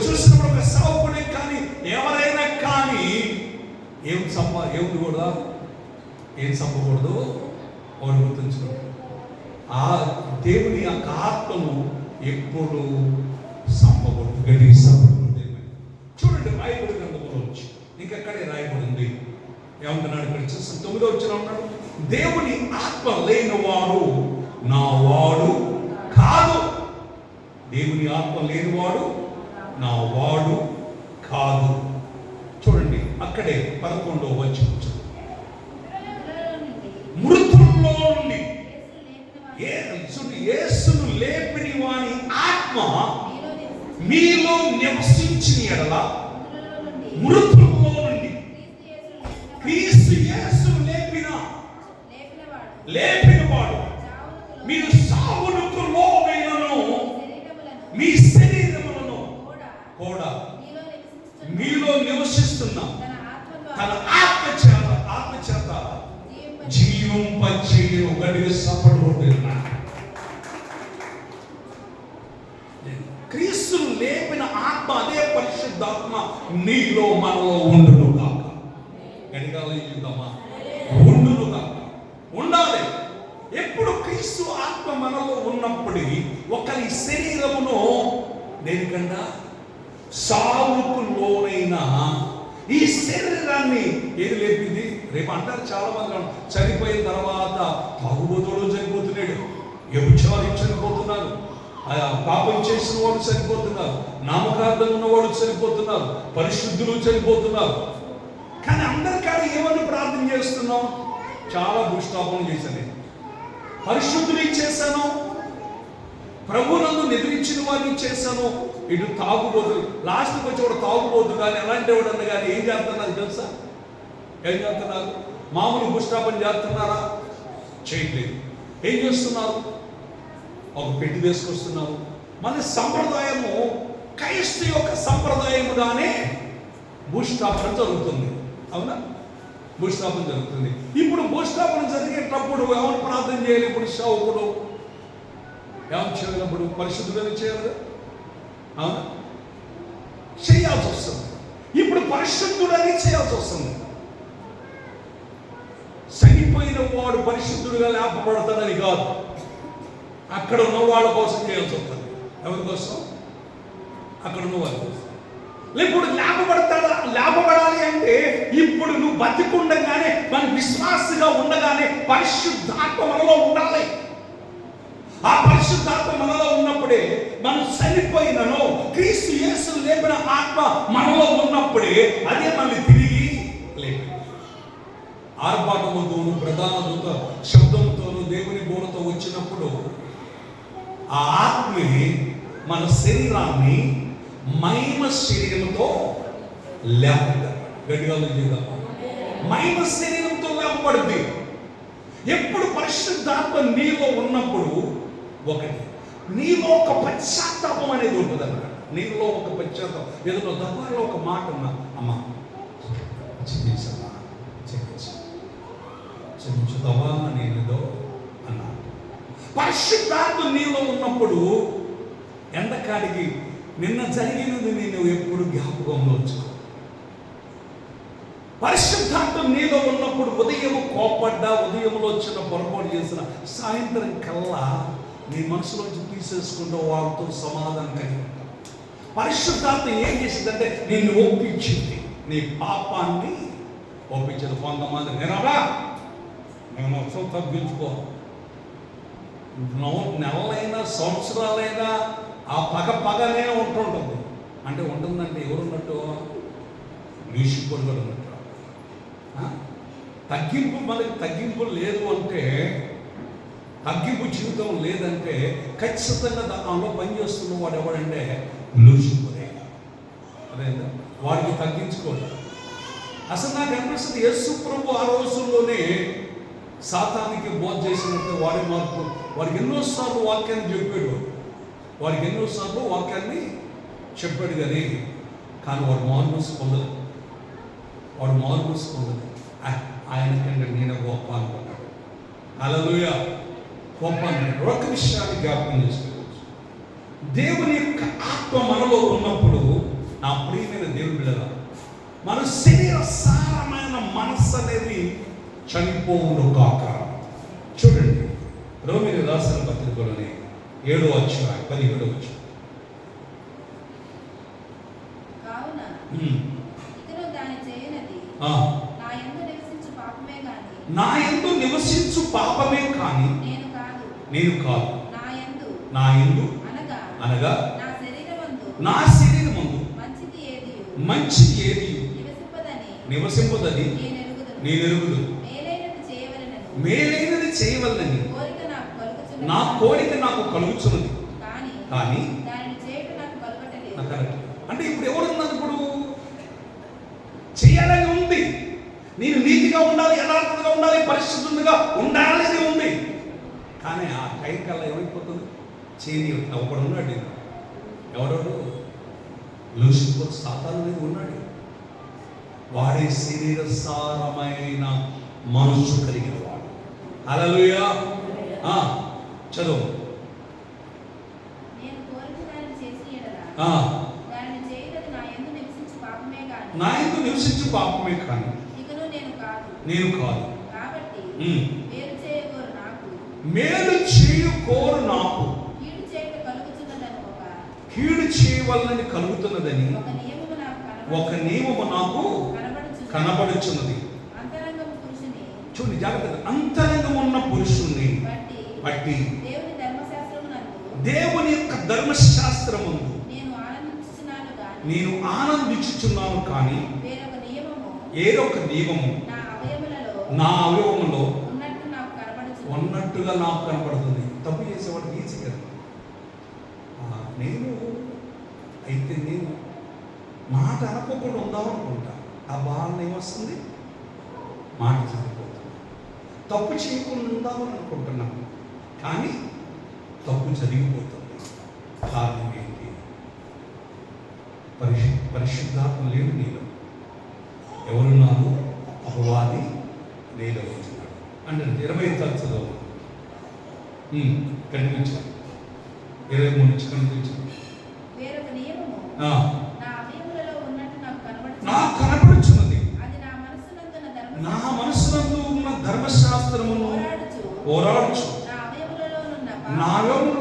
చూసినప్పుడు ఒక సేవకుడే కానీ, ఎవరైనా కానీ ఏం చంపకూడదు. వాడు గుర్తుంచుకోండి, ఆ దేవుని యొక్క ఆత్మను ఎప్పుడు చంపకూడదు. గడికి చంపకూడదు. చూడండి, రాయబడి గ్రంథంలో వచ్చి ఇంకెక్కడే రాయబడింది. ఏమంటున్నాడు ఇక్కడ చూసి 9వ వచనం అన్నాడు, దేవుని ఆత్మ లేనివాడు నా వాడు కాదు. దేవుని ఆత్మ లేనివాడు నా వాడు కాదు. చూడండి అక్కడే 11వ వచనం, మృతుల్లో నుండి యేసును లేపిన వాని ఆత్మ మీలో నివసించిన ఎడల, మృతుల్లో నుండి క్రీస్తు యేసును లేపినవాడు మీరు సావునకు లోనైనను మీ శరీరములను కూడా మీలో నివసిస్తున్న తన ఆత్మ చేత జీవింపచేయు. గడిగా సపడుకుంటున్నా. క్రీస్తును లేపిన ఆత్మ, అదే పరిశుద్ధాత్మ నీలో మనలో ఉండును కాక. గడిగా లేద్దామా, ఉండును కాక. ఉండాలి. ఎప్పుడు క్రీస్తు ఆత్మ మనలో ఉన్నప్పుడు ఒకరి శరీరమును దేనికన్నా సావుకు లోనైన ఈ శరీరాన్ని ఏది లేపింది? రేపు అంటారు చాలా మంది, చనిపోయిన తర్వాత తాగుబోతుడు చనిపోతున్నాడు, వ్యభిచారి చనిపోతున్నారు, పాపం చేసిన వాళ్ళు చనిపోతున్నారు, నామకార్థం ఉన్నవాళ్ళు చనిపోతున్నారు, పరిశుద్ధులు చనిపోతున్నారు. కానీ అందరికాడ ఏమని ప్రార్థన చేస్తున్నాం? చాలా భూస్థాపన చేశాను, పరిశుద్ధుని చేశాను, ప్రభునందు నిద్రించిన వారిని చేశాను. ఇటు తాగుబోతు, లాస్ట్కి వచ్చేవాడు తాగుబోతు కానీ అలాంటి వాడు అన్న కానీ ఏం చేస్తున్నారు తెలుసా? ఏం చేస్తున్నారు? మామూలు భూస్థాపన చేస్తున్నారా? చేయట్లేదు. ఏం చేస్తున్నారు? ఒక పెట్టి తీసుకొస్తున్నారు. మన సంప్రదాయము క్రైస్తు యొక్క సంప్రదాయముగానే భూస్థాపన జరుగుతుంది. అవునా? భూస్థాపన జరుగుతుంది. ఇప్పుడు భూస్థాపన జరిగేటప్పుడు ఎవరు ప్రార్థన చేయాలి? ఇప్పుడు సేవకుడు ఏమని చేయాలప్పుడు? పరిశుద్ధులని చేయాలి. అవునా? చేయాల్సి వస్తుంది. ఇప్పుడు పరిశుద్ధుడని చేయాల్సి వస్తుంది. చనిపోయిన వాడు పరిశుద్ధుడుగా లేపబడతాడని కాదు. అక్కడ ఉన్న వాళ్ళ కోసం చేయాల్సి వస్తుంది. ఎవరి కోసం? అక్కడ ఉన్న వాళ్ళ కోసం. ఇప్పుడు లాభపడాలి అంటే ఇప్పుడు నువ్వు బతికుండగానే, మన విశ్వాసగా ఉండగానే పరిశుద్ధాత్మ మనలో ఉండాలి. ఆ పరిశుద్ధాత్మ మనలో ఉన్నప్పుడే, మనం చనిపోయినను క్రీస్తు యేసు లేపిన ఆత్మ మనలో ఉన్నప్పుడే అదే మనల్ని తిరిగి లేపి ఆర్భాటముతోను ప్రధాన దూత శబ్దంతోను దేవుని బోధతో వచ్చినప్పుడు ఆ ఆత్మే మన శరీరాన్ని మహిమ శరీరంతో లేపబడ్డాడు. గట్టిగా చేద్దాం. మహిమ శరీరంతో లేపబడింది. ఎప్పుడు పరిశుద్ధాత్మ నీలో ఉన్నప్పుడు ఒకటి, నీలో ఒక పశ్చాత్తాపం అనేది ఉంటుంది అన్నమాట. నీలో ఒక పశ్చాత్తాపం, ఏదో దబాలో ఒక మాట ఉన్నా, అమ్మా క్షమించమ్మా, క్షమించుతావా నేనేదో అన్నా. పరిశుద్ధాత్మ నీలో ఉన్నప్పుడు ఎంతకాడికి నిన్న జరిగినది నేను ఎప్పుడు జ్ఞాపకంలో ఉంచుకో. పరిశుద్ధాత్మ నీలో ఉన్నప్పుడు ఉదయం కోపడ్డా, ఉదయంలో వచ్చిన పొరపాటు చేసిన సాయంత్రం కల్లా నీ మనసులోంచి తీసేసుకుంటూ వాళ్ళతో సమాధానం కలిగి ఉంటావు. పరిశుద్ధాత్మ ఏం చేసిందంటే నిన్ను ఒప్పించింది, నీ పాపాన్ని ఒప్పించదు. కొంతమంది నేనరా నేను అసలు తగ్గించుకో, నెలలైనా సంవత్సరాలైనా ఆ పగనే ఉంటుంటుంది. అంటే ఉంటుందంటే ఎవరున్నట్టు? నీషిపుడు కూడా ఉన్నట్టు. తగ్గింపు, మనకి తగ్గింపు లేదు అంటే, తగ్గింపు జీవితం లేదంటే ఖచ్చితంగా దానిలో పనిచేస్తున్న వాడు ఎవడంటే లూసిపుడే. అదే వాడికి తగ్గించుకోడు. అసలు నాకు అనిపిస్తుంది యేసు ప్రభు ఆ రోజుల్లోనే సాతానికి బోధ చేసినట్టు వాడి మార్పు, వాడికి ఎన్నోసార్లు వాక్యాన్ని చెప్పాడు, వాడికి ఎన్నోసార్లు వాక్యాన్ని చెప్పాడు కానీ వాడు మార్మూసు పొందలేదు. వాడు మార్మూసు పొందలేదు. ఆయనకంటే నేను గొప్ప అనుకున్నాడు. హల్లెలూయా, గొప్ప అనుకున్నాడు. ఒక విషయాన్ని జ్ఞాపకం చేసుకోవచ్చు. దేవుని యొక్క ఆత్మ మనలో ఉన్నప్పుడు, నా ప్రియమైన దేవుని బిడ్డలారా, మన శరీర సారమైన మనస్సు అనేది చనిపోవును కాక. చూడండి, రోమీయులకు రాసిన పత్రికలోని 7వ అధ్యాయం 17వ వచనం. నా యందు నివసించు పాపమే కానీ నేను కాదు. నా యందు అనగా నా శరీరమందు మంచిది ఏది నివసింపదని నేను ఎరుగుదు. మేలైనది చేయవలనని నా కోరిక నాకు కలుగుచున్నది, కానీ అంటే ఇప్పుడు ఎవరున్నది? ఇప్పుడు చేయాలని ఉంది. నేను నీతిగా ఉండాలి, యథార్థంగా ఉండాలి, పరిశుద్ధంగా ఉండాలని ఉంది. కానీ ఆ టైం కల్లా ఏమైపోతుంది? చేయని ఒకడు ఉన్నాడు. ఎవరోడు? లూసిఫర్, సాతాను అనేది ఉన్నాడు. వాడే శరీర సారమైన మనసు కలిగిన వాడు. హల్లెలూయా. చదువు. నా యందు నివసించు పాపమే కానీ నేను కాదు. మేలు చేయకోరు నాకు కీడు చేయవలనని కలుగుతున్నదని ఒక నియమము నాకు కనబడుచున్నది. చూడండి జాగ్రత్తగా, అంతరంగం ఉన్న పురుషుణ్ణి బట్టి దేవుని యొక్క ధర్మశాస్త్రముందు నేను ఆనందించుచున్నాను, కానీ ఏదొక నియమము నా అవయవములో ఉన్నట్టుగా నాకు కనబడుతుంది. తప్పు చేసేవాడికి ఈజీ కదా. నేను మాట అనుకోకుండా ఉందామనుకుంటా, ఆ భావన ఏమొస్తుంది? మాట చనిపోతుంది. తప్పు చేయకుండా ఉందామని అనుకుంటున్నాను, కానీ తప్పు జరిగిపోతుంది. కారణం ఏంటి? పరిశుద్ధాత్మ లేడు నీలో. ఎవరున్నారు? అపవాది నీలో ఉంటున్నాడు అంటే 20 తరచులో కనిపించాడు. 23 నుంచి కనిపించాడు. నాకు కనబడుచున్నది, నా మనసునందు ఉన్న ధర్మశాస్త్రమును పోరాడుచు నా అవయవములలో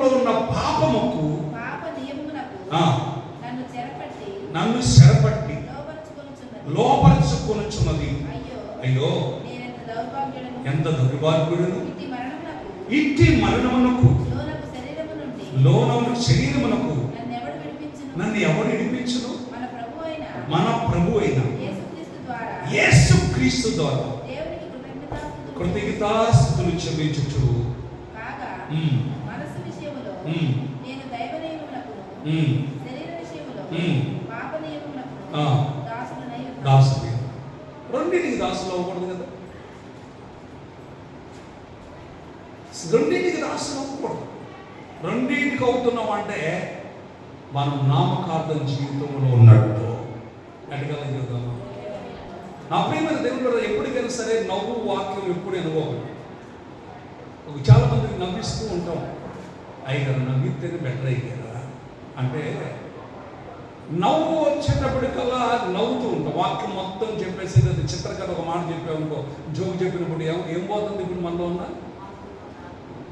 ఎంత దుర్మార్గుడును ఇట్టి మరణమునకు లోనము శరీరమునకు నన్ను ఎవడు విడిపించును? మన ప్రభు అయిన యేసుక్రీస్తు ద్వారా యేసుక్రీస్తు ద్వారా దేవునికి కృతజ్ఞతాస్తుతులు చెల్లించుచు కాగా మనసు విషయములో నేను దైవ నియమములకు శరీర విషయములో పాప నియమములకు దాసుడు. రెండింటికి దాసులు అవ్వకూడదు కదా, రెండింటికి దాసులు అవ్వకూడదు. రెండింటికి అవుతున్నాం అంటే మనం నామకార్థం జీవితంలో ఉన్నట్టు ఎటగల జీవితం. నా ప్రియమైన దేవుడు కూడా ఎప్పటికైనా సరే నవ్వు వాక్యం ఎప్పుడు అనుభవం. చాలా మందికి నవ్విస్తూ ఉంటాం, అయ్యారు నవ్వితేనే బెటర్ అయ్యారా అంటే నవ్వు వచ్చేటప్పటికల్లా నవ్వుతూ ఉంటాం. వాక్యం మొత్తం చెప్పేసి అది చిత్రకథ ఒక మాట చెప్పామనుకో, జోకు చెప్పినప్పుడు ఏం పోతుంది ఇప్పుడు మనలో ఉన్న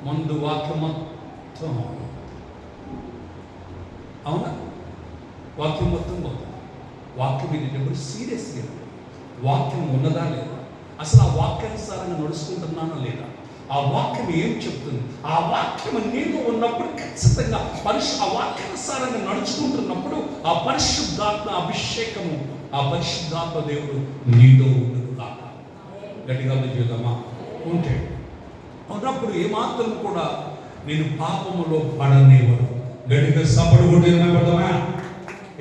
మందు వాక్యం మొత్తం. అవునా? వాక్యం మొత్తం పోతుంది. వాక్యం వినేటప్పుడు సీరియస్గా వాక్యం ఉన్నదా లేదా, అసలు ఆ వాక్యానుసారంగా నడుచుకుంటున్నానా లేదా, ఆ వాక్యం ఏం చెప్తుంది, ఆ వాక్యం నీలో ఉన్నప్పుడు ఖచ్చితంగా ఆ వాక్యానుసారంగా నడుచుకుంటున్నప్పుడు ఆ పరిశుద్ధాత్మ అభిషేకము, ఆ పరిశుద్ధాత్మ దేవుడు నీతో ఉండదు కాక. గట్టిగా జీవితమా ఉంటే ఉన్నప్పుడు ఏమాత్రం కూడా నేను పాపములో పడనేవాడు. గట్టిగా సపడు కొట్టేదమా,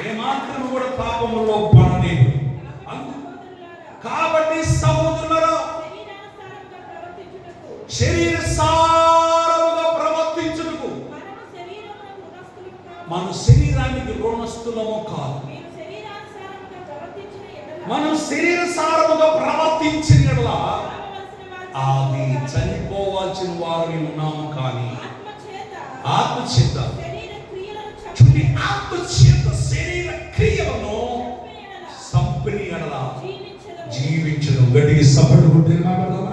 ఏమాత్రం కూడా పాపములో పడనేవాడు. కాబట్టి సహోదరులారా, శరీరసారముగా ప్రవర్తించుటకు మన శరీరానికి రుణస్థులము కాదు. మనం శరీరసారముగా ప్రవర్తించిన యెడల అది చనిపోవాల్సిన వారిని ఉన్నాము, కానీ ఆత్మచేత చుట్టి ఆత్మచేత శరీర క్రియలను సంపని యెడల జీవించడం. గట్టిగా సపోర్ట్ కొట్టినా కదా.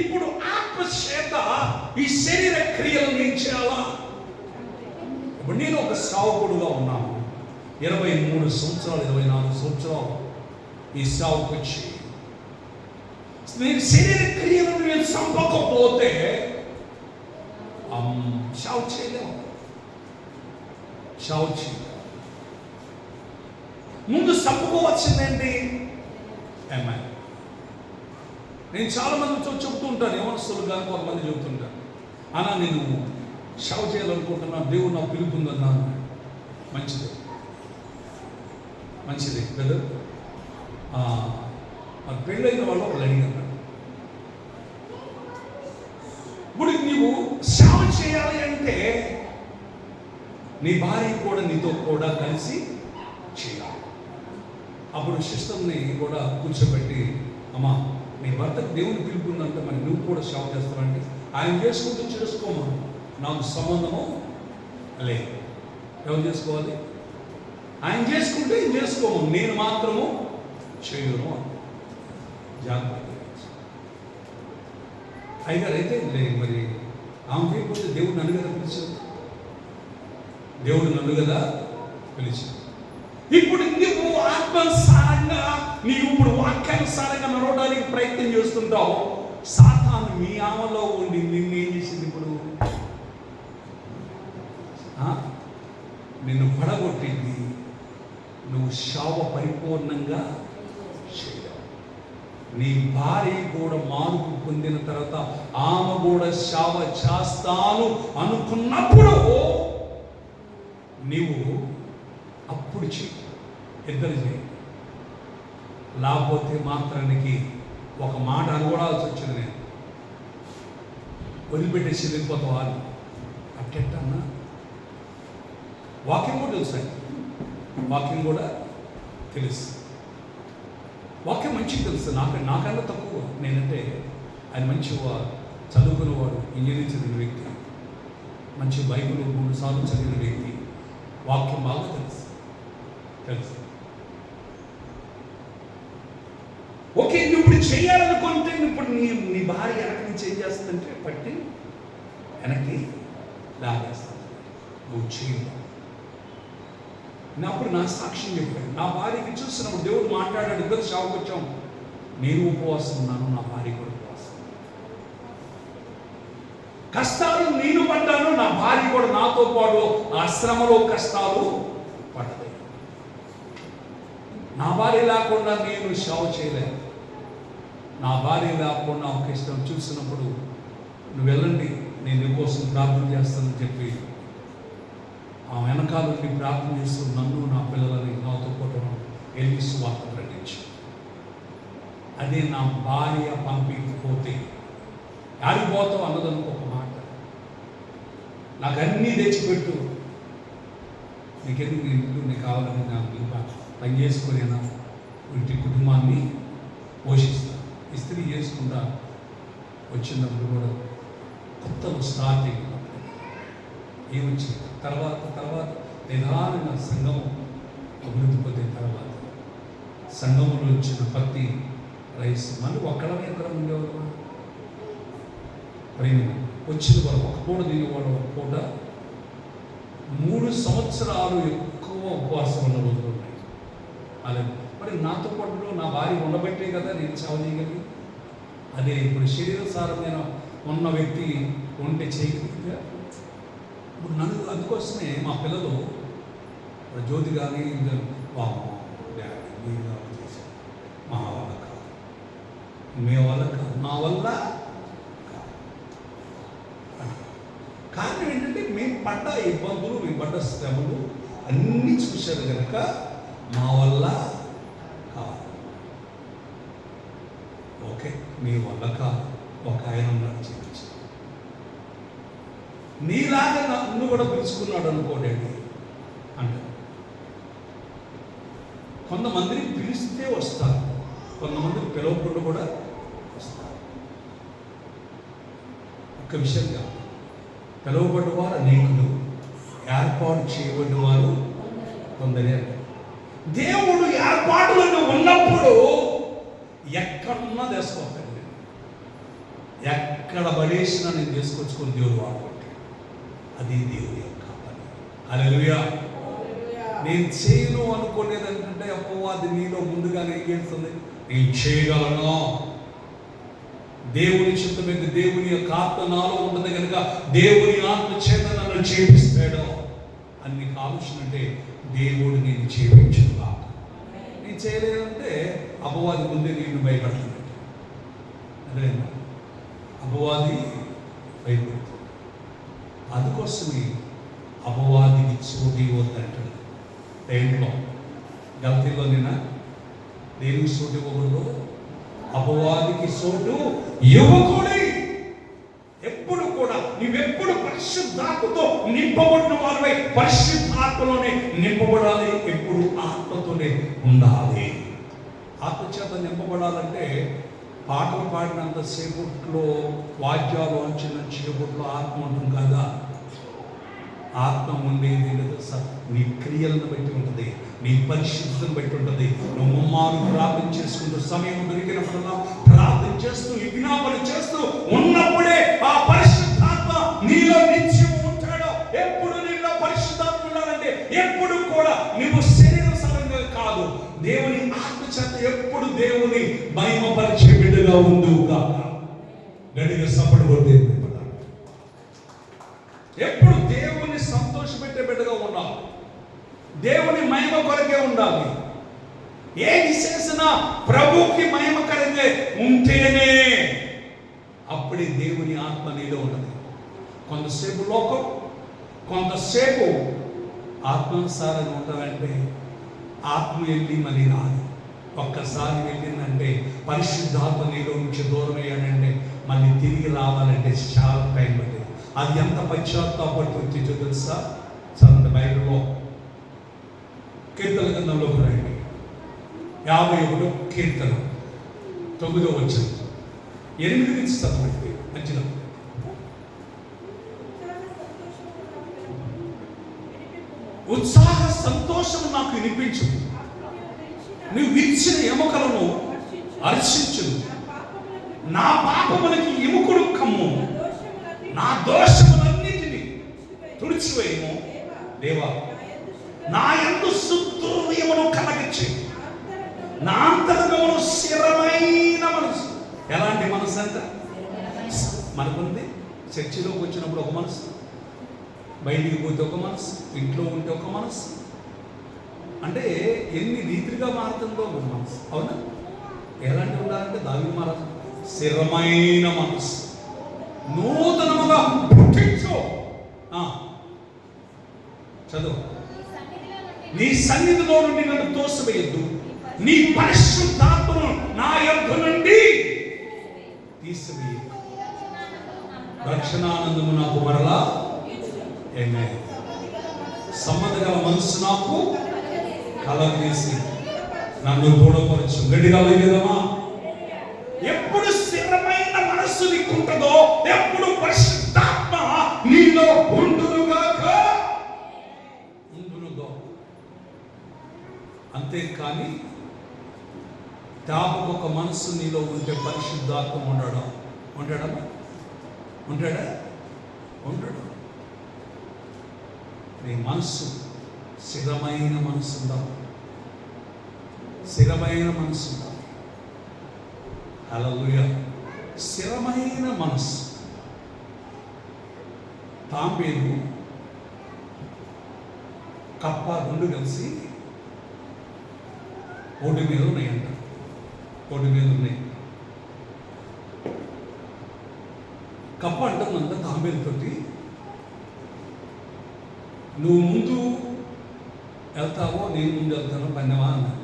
ఇప్పుడు ఆత్మచేత ఈ శరీర క్రియలు నేను చేయాలా? ఇప్పుడు నేను ఒక సేవకుడుగా ఉన్నాను, 23 సంవత్సరాలు 24 సంవత్సరాలు ఈ సేవకు వచ్చి నేను శరీర క్రియలను నేను చంపకపోతే సేవ చేయలేము. సేవ చేయలేము. ముందు చంపుకోవచ్చిందండి. నేను చాలా మందితో చెబుతూ ఉంటాను, యవనస్తులు కానీ కొంతమంది చెబుతుంటాను, అన్నా నేను సేవ చేయాలనుకుంటున్నాను, దేవుడు నాకు పిలుపుందన్నాను. మంచిది మంచిది కదా. మరి పెళ్ళైన వాళ్ళు ఒకళ్ళు అడిగారు, ఇప్పుడు నీవు సేవ చేయాలి అంటే నీ భార్య కూడా నీతో కూడా కలిసి చేయాలి. అప్పుడు సిస్టర్ని కూడా కూర్చోబెట్టి, అమ్మా నీ భర్తకు దేవుని పిలుపుందంటే మరి నువ్వు కూడా సేవ చేస్తావంటే ఆయన చేసుకుంటూ చేసుకోమా, నాకు సంబంధము లేదు. ఎవరు చేసుకోవాలి? ఆయన చేసుకుంటే ఏం చేసుకోము, నేను మాత్రము చేయను. జాగ్రత్త. అయ్యారు అయితే మరి ఆమె చేయకపోతే దేవుడు నన్ను కదా పిలిచాడు, దేవుడు నన్ను కదా పిలిచాడు. ఇప్పుడు నువ్వు ఆత్మానుసారంగా నీవు ఇప్పుడు వాక్యానుసారంగా నడవడానికి ప్రయత్నం చేస్తుంటావు. సాతాను మీ ఆమెలో ఉండి నిన్ను ఏం చేసింది? ఇప్పుడు నిన్ను పడగొట్టింది. నువ్వు శావ పరిపూర్ణంగా చేయలేవు. నీ భార్య కూడా మార్పు పొందిన తర్వాత ఆమె కూడా శావ చేస్తాను అనుకున్నప్పుడు నీవు అప్పుడు చెయ్యి, ఇద్దరు చేయి. లేకపోతే మాత్రానికి ఒక మాట అనుకోవాల్సి వచ్చింది, నేను వదిలిపెట్టేసి వెళ్ళిపోతావా అని. అట్టెట్టన్నా వాక్యం కూడా తెలుసు, వాక్యం కూడా తెలుసు, వాక్యం మంచిగా తెలుసు. నాకన్నా తక్కువ. నేనంటే ఆయన మంచి చదువుకున్నవాడు, ఇంజనీరింగ్ చదివిన వ్యక్తి, మంచి బైబిల్ 3 సార్లు చదివిన వ్యక్తి, వాక్యం బాగా తెలుసు. ఓకే, ఇప్పుడు చేయాలనుకుంటే ఇప్పుడు నీ భార్య వెనక నుంచి ఏం చేస్తుందంటే పట్టి వెనక్కి లాగేస్తాను, నువ్వు చేయాలి. అప్పుడు నా సాక్ష్యం చెప్పాను. నా భార్యకి చూసినప్పుడు దేవుడు మాట్లాడాడు, ఇద్దరు సేవకు వచ్చాం. నేను ఉపవాసం ఉన్నాను, నా భార్య కూడా ఉపవాసం. కష్టాలు నేను పడ్డాను, నా భార్య కూడా నాతో పాటు ఆ శ్రమలో కష్టాలు పడ్డాయి. నా భార్య లేకుండా నేను సేవ చేయలేను. నా భార్య లేకుండా ఒక ఇష్టం చూసినప్పుడు నువ్వు వెళ్ళండి, నేను నీకోసం ప్రార్థన చేస్తానని చెప్పి ఆ వెనకాల నుండి ప్రార్థన చేస్తూ నన్ను నా పిల్లలని నాతో పాటు వెళ్ళి సువార్త ప్రకటించు. అదే నా భార్య పంపించకపోతే ఆడిపోతావు అన్నదనుకో ఒక మాట. నాకు అన్నీ తెచ్చిపెట్టు, నీకెందుకు ఇంట్లో నీకు కావాలని నాకు పని చేసుకునేనా ఇంటి కుటుంబాన్ని పోషిస్తాను. ఇస్త్రీ చేసుకుంటా వచ్చినప్పుడు కూడా కొత్తగా స్టార్టింగ్ ఏమొచ్చింది. తర్వాత నిదానంగా సంఘం అభివృద్ధి పొందిన తర్వాత సంఘంలో వచ్చిన పత్తి రైస్ మళ్ళీ ఒక్కడమే ఎక్కడ ఉండేవాళ్ళు వచ్చిన వాళ్ళు ఒక పూట తినేవాళ్ళు, ఒక పూట 3 సంవత్సరాలు ఎక్కువ ఉపవాసం ఉన్న రోజులు ఉన్నాయి. అలా మరి నాతో పాటు నా భార్య ఉండబట్టే కదా నేను సేవ చేయగలిగి. అదే ఇప్పుడు శరీర సారమైన ఉన్న వ్యక్తి ఉంటే చేయగలిగితే ఇప్పుడు నన్ను అందుకోసమే మా పిల్లలు జ్యోతి కానీ మీరు చేశారు. మా వల్ల కాదు, మీ వల్ల కాదు, నా వల్ల కారణం ఏంటంటే మేము పడ్డ ఇబ్బందులు, మేము పడ్డ శ్రమలు అన్నీ చూశారు కనుక మా వల్ల కాదు. ఓకే, మీ వల్ల కాదు, ఒక ఆయన ఉన్నాడు చూపించి నీలాగా నన్ను కూడా పిలుచుకున్నాడు అనుకోండి అంటే. కొంతమందిని పిలిస్తే వస్తారు, కొంతమందిని పిలవకుండా కూడా వస్తారు. ఒక్క విషయం కాదు, పిలువబడ్డవారు అనేకులు, ఏర్పాటు చేయబడ్డవారు కొందరే. దేవుడు ఏర్పాటులను ఉన్నప్పుడు ఎక్కడున్నా తీసుకోవాలి, ఎక్కడ పడేసినా నేను తీసుకొచ్చుకొని దేవుడు వాడుకుంటే అది దేవుడి యొక్క పని. హల్లెలూయా. నేను చేయను అనుకునేదంటే అపవాది నీలో ముందుగానే ఏం చేస్తుంది, నేను చేయగలను. దేవుని చిత్తమైంది, దేవుని యొక్క ఆత్మ నాలో ఉంటుంది కనుక దేవుని ఆత్మ చేత నన్ను చేపిస్తాడు అని నీకు ఆలోచన అంటే దేవుడు నేను చేయించను కాక. నేను చేయలేదంటే అపవాది ముందే నేను భయపడుతుంది. అదే అపవాది భయపడుతుంది. అందుకోసమే అపవాదికి చోటు ఇవ్వద్దంటాడు. దేంట్లో గల్తీలో నిన్న దేనికి చోటు ఇవ్వకూడదు, అపవాదికి చోటు ఇవ్వకూడదు. ఎప్పుడు కూడా నీవెప్పుడు పరిశుద్ధాత్మతో నింపబడిన వారిపై పరిశుద్ధాత్మలోనే నింపబడాలి. ఎప్పుడు ఆత్మతోనే ఉండాలి. ఆత్మచేత నింపబడాలంటే పాటలు పాడినంత సేపట్లో, వాద్యాలు అంచిన చేపట్లో ఆత్మ ఉంటుంది కదా. ఆత్మ ఉండేది నీ క్రియలను బట్టి ఉంటుంది, నీ పరిశుద్ధతను బట్టి ఉంటుంది. నువ్వు ముమ్మారు ప్రార్థన చేసుకుంటూ, సమయం దొరికినప్పుడల్లా ప్రార్థన చేస్తూ, విజ్ఞాపన చేస్తూ ఉన్నప్పుడే ఆ పరిశుద్ధాత్మ నీలో నిత్యం ఉంటాడు. ఎప్పుడు నీలో పరిశుద్ధాత్మ ఉండాలంటే ఎప్పుడు కూడా నువ్వు శరీర సరంగా కాదు, దేవుని ఆత్మ చేత ఎప్పుడు దేవుని మహిమపరిచే బిడ్డగా ఉండువు కాక. గడిగా సపడబోతే ఎప్పుడు దేవుని సంతోషపెట్టే బిడ్డగా ఉండాలి, దేవుని మహిమ కొరకే ఉండాలి. ఏది చేసినా ప్రభుకి మహిమకరంగా ఉంటేనే అప్పుడే దేవుని ఆత్మ నీలో ఉన్నది. కొంతసేపు లోకం, కొంతసేపు ఆత్మానుసారంగా ఉంటామంటే ఆత్మ వెళ్ళి మళ్ళీ రాదు. ఒక్కసారి వెళ్ళిందంటే పరిశుద్ధాత్మ నీలో నుంచి దూరం అయ్యాడంటే మళ్ళీ తిరిగి రావాలంటే చాలా టైం పట్టింది. అది ఎంత పశ్చాత్తాపడి వచ్చిందో తెలుసా? చదవండి బైబిల్లో, కీర్తన గ్రంథంలోకి రండి. 51వ కీర్తన 9వ వచనం 8 నుంచి చదవండి. మంచిగా ఉత్సాహ సంతోషం నాకు వినిపించు, నువ్వు విరిచిన ఎముకలను హర్షించును, నా పాపములకి ఎముకలు కమ్ము, నా దోషములన్నిటిని తుడిచివేయము. దేవా, నా యందు శుద్ధ హృదయమును కలగచేయి, నా అంతరంగమును స్థిరమైన ఎలాంటి మనసు అంట? మనకుంది. చర్చిలోకి వచ్చినప్పుడు ఒక మనసు, బయటికి పోతే ఒక మనసు, ఇంట్లో ఉంటే ఒక మనసు. అంటే ఎన్ని రీతిగా మారుతుందో ఒక మనసు. అవునా? ఎలాంటి ఉండాలంటే దావీదు మహారాజు స్థిరమైన మనసు, నూతనముగా పుట్టించు. చదువు. నీ సన్నిధిలో నుండి నన్ను తోసివేయద్దు, నీ పరిశుద్ధాత్మను నా యొద్ద నుండి తీసివేయద్దు. రక్షణానందము నాకు మరలా సమ్మతి గల మనసు నాకు కలగజేసి నన్ను దూడపరచు. గట్టిగా లేదమ్మా. ఎప్పుడు స్థిరమైన మనస్సు నీకుంటుందో, ఎప్పుడు పరిశుద్ధాత్మ నీలో ఉండునుగాక. అంతేకాని తాపకొక మనస్సు నీలో ఉంటే పరిశుద్ధాత్మ ఉండడా? ఉండడు. నీ మనస్సు స్థిరమైన మనస్సు ఉండాలి. హల్లెలూయా. స్థిరమైన మనస్సు. తాంబేలు కప్ప రెండు కలిసి ఓడి మీద ఉన్నాయంట. కప్ప అంటుందంట తాంబేలుతోటి, నువ్వు ముందు వెళ్తావో నేను ముందు వెళ్తానో పందెమా అన్నాడు.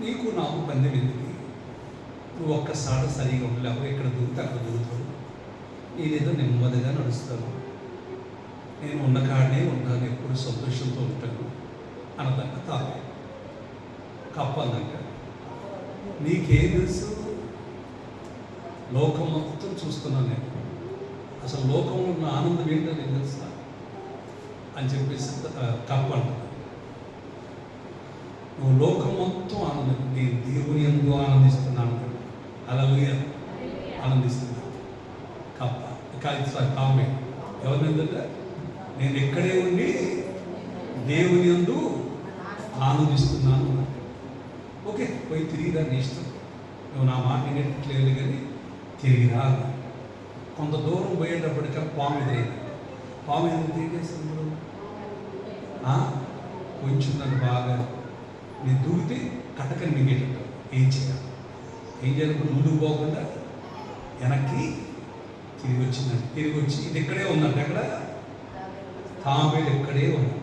నీకు నాకు పందెం ఎందుకు? నువ్వు ఒక్కసారి సరిగా ఉండలేవు, ఎక్కడ దూరితే అక్కడ దూరుతావు. నేనేదో నెమ్మదిగా నడుస్తాను, నేను ఉన్న కాడనే ఉంటాను, ఎప్పుడు సంతోషంతో ఉంటాను అన్నదంట తాగే. కప్పందంట, నీకేం తెలుసు? లోకం మొత్తం చూస్తున్నాను నేను, అసలు లోకంలో ఉన్న ఆనందం ఏంటో నేను తెలుసా అని చెప్పేసి కప్ప అంటాను. నువ్వు లోకం మొత్తం ఆనందం, నేను దేవుని యందు ఆనందిస్తున్నాను, అలాగే ఆనందిస్తున్నాను. కప్ప తామే ఎవరినంటే నేను ఇక్కడే ఉండి దేవుని యందు ఆనందిస్తున్నాను. ఓకే, పోయి తిరిగిరా, నీ ఇష్టం, నువ్వు నా మాట వినట్లేదు కానీ తిరిగిరా. కొంత దూరం పోయేటప్పటికీ పాము ఎదురైంది. పాము ఎదురు ఏం చేస్తుంది? కొంచెం నన్ను బాగా నేను దూకితే కట్టకని మింగేటట్టు. ఏం చేయాలి? ముందుకు పోకుండా వెనక్కి తిరిగి వచ్చిందండి. తిరిగి వచ్చి ఇది ఇక్కడే ఉందంట. ఎక్కడ? తాంబేలు ఇక్కడే ఉందంట.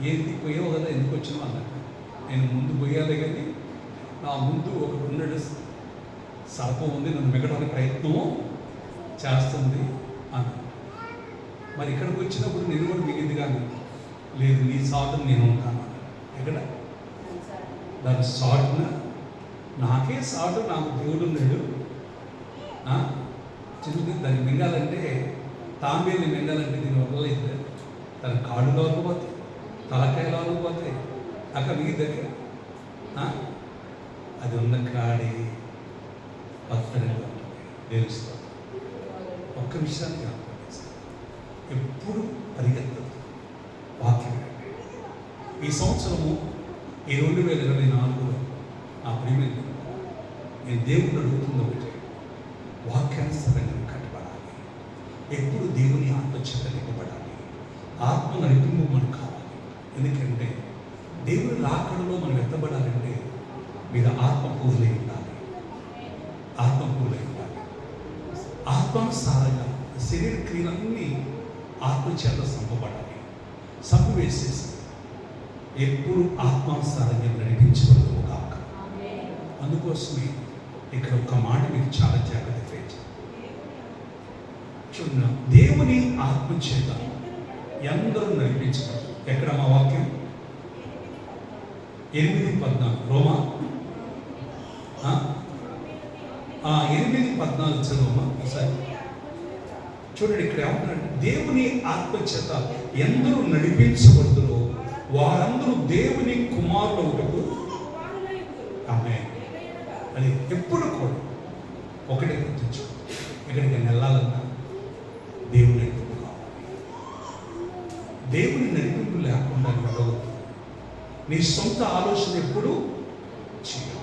ఏంటి పోయావు కదా, ఎందుకు వచ్చినావు అన్నట్టు. నేను ముందు పోయాలి కానీ నా ముందు ఒకటి ఉన్నాడు, సర్పం ఉంది, నన్ను మిగడానికి ప్రయత్నం చేస్తుంది అన్న. మరి ఇక్కడికి వచ్చినప్పుడు నేను కూడా మిగిలింది కానీ లేదు, నీ సాటును నేను ఉంటాను. ఎక్కడ? దాని సాటున నాకే సాటు, నాకు దేవుడు ఉన్నాడు. చిన్న దాన్ని మింగాలంటే, తాంబేల్ని మింగాలంటే దీని వదలలేదు. తన కాళ్ళు లోకపోతే, తలకాయ లోకపోతే అక్కడ మీ దగ్గర అది ఉన్న కాడి పత్తడిలో తెలుస్తుంది. ఒక్క విషయాన్ని ఎప్పుడు పరిగెత్తదు వాక్యం. ఈ సంవత్సరము ఈ 2024లో నా ప్రియమైన నేను దేవుడు అడుగుతుంది ఒకటి, వాక్యానుసారంగా కట్టబడాలి. ఎప్పుడు దేవుని ఆత్మచేత నింపబడాలి, ఆత్మ నడిపింపు మనకు కావాలి. ఎందుకంటే దేవుని రాకడలో మనం ఎత్తబడాలంటే మీరు ఆత్మపూర్లై ఉండాలి. ఆత్మానుసారంగా శరీర క్రియలన్నీ ఆత్మచేత సంపబడాలి. సంపవేసేసి ఎప్పుడు ఆత్మానుసారంగా నడిపించబడదు కాక. అందుకోసమే ఇక్కడ ఒక మాట మీకు చాలా జాగ్రత్త చూడండి. దేవుని ఆత్మచేత ఎందరూ నడిపించబడదు. ఎక్కడ మా వాక్యం? 8:14 రోమా 8:14 చదువుమా ఒకసారి చూడండి. ఇక్కడ ఏమంటున్నాడు? దేవుని ఆత్మచేత ఎందరూ నడిపించబడుతురో వారందరూ దేవుని కుమారులు ఒకటి. ఆమేన్. అది ఎప్పుడు కూడా ఒకటే గుర్తించు, ఎక్కడికి వెళ్ళాలన్నా దేవుని నడిపింపు కావాలి. దేవుని నడిపింపు లేకుండా నడవద్దు. నీ సొంత ఆలోచన ఎప్పుడు చేయదు.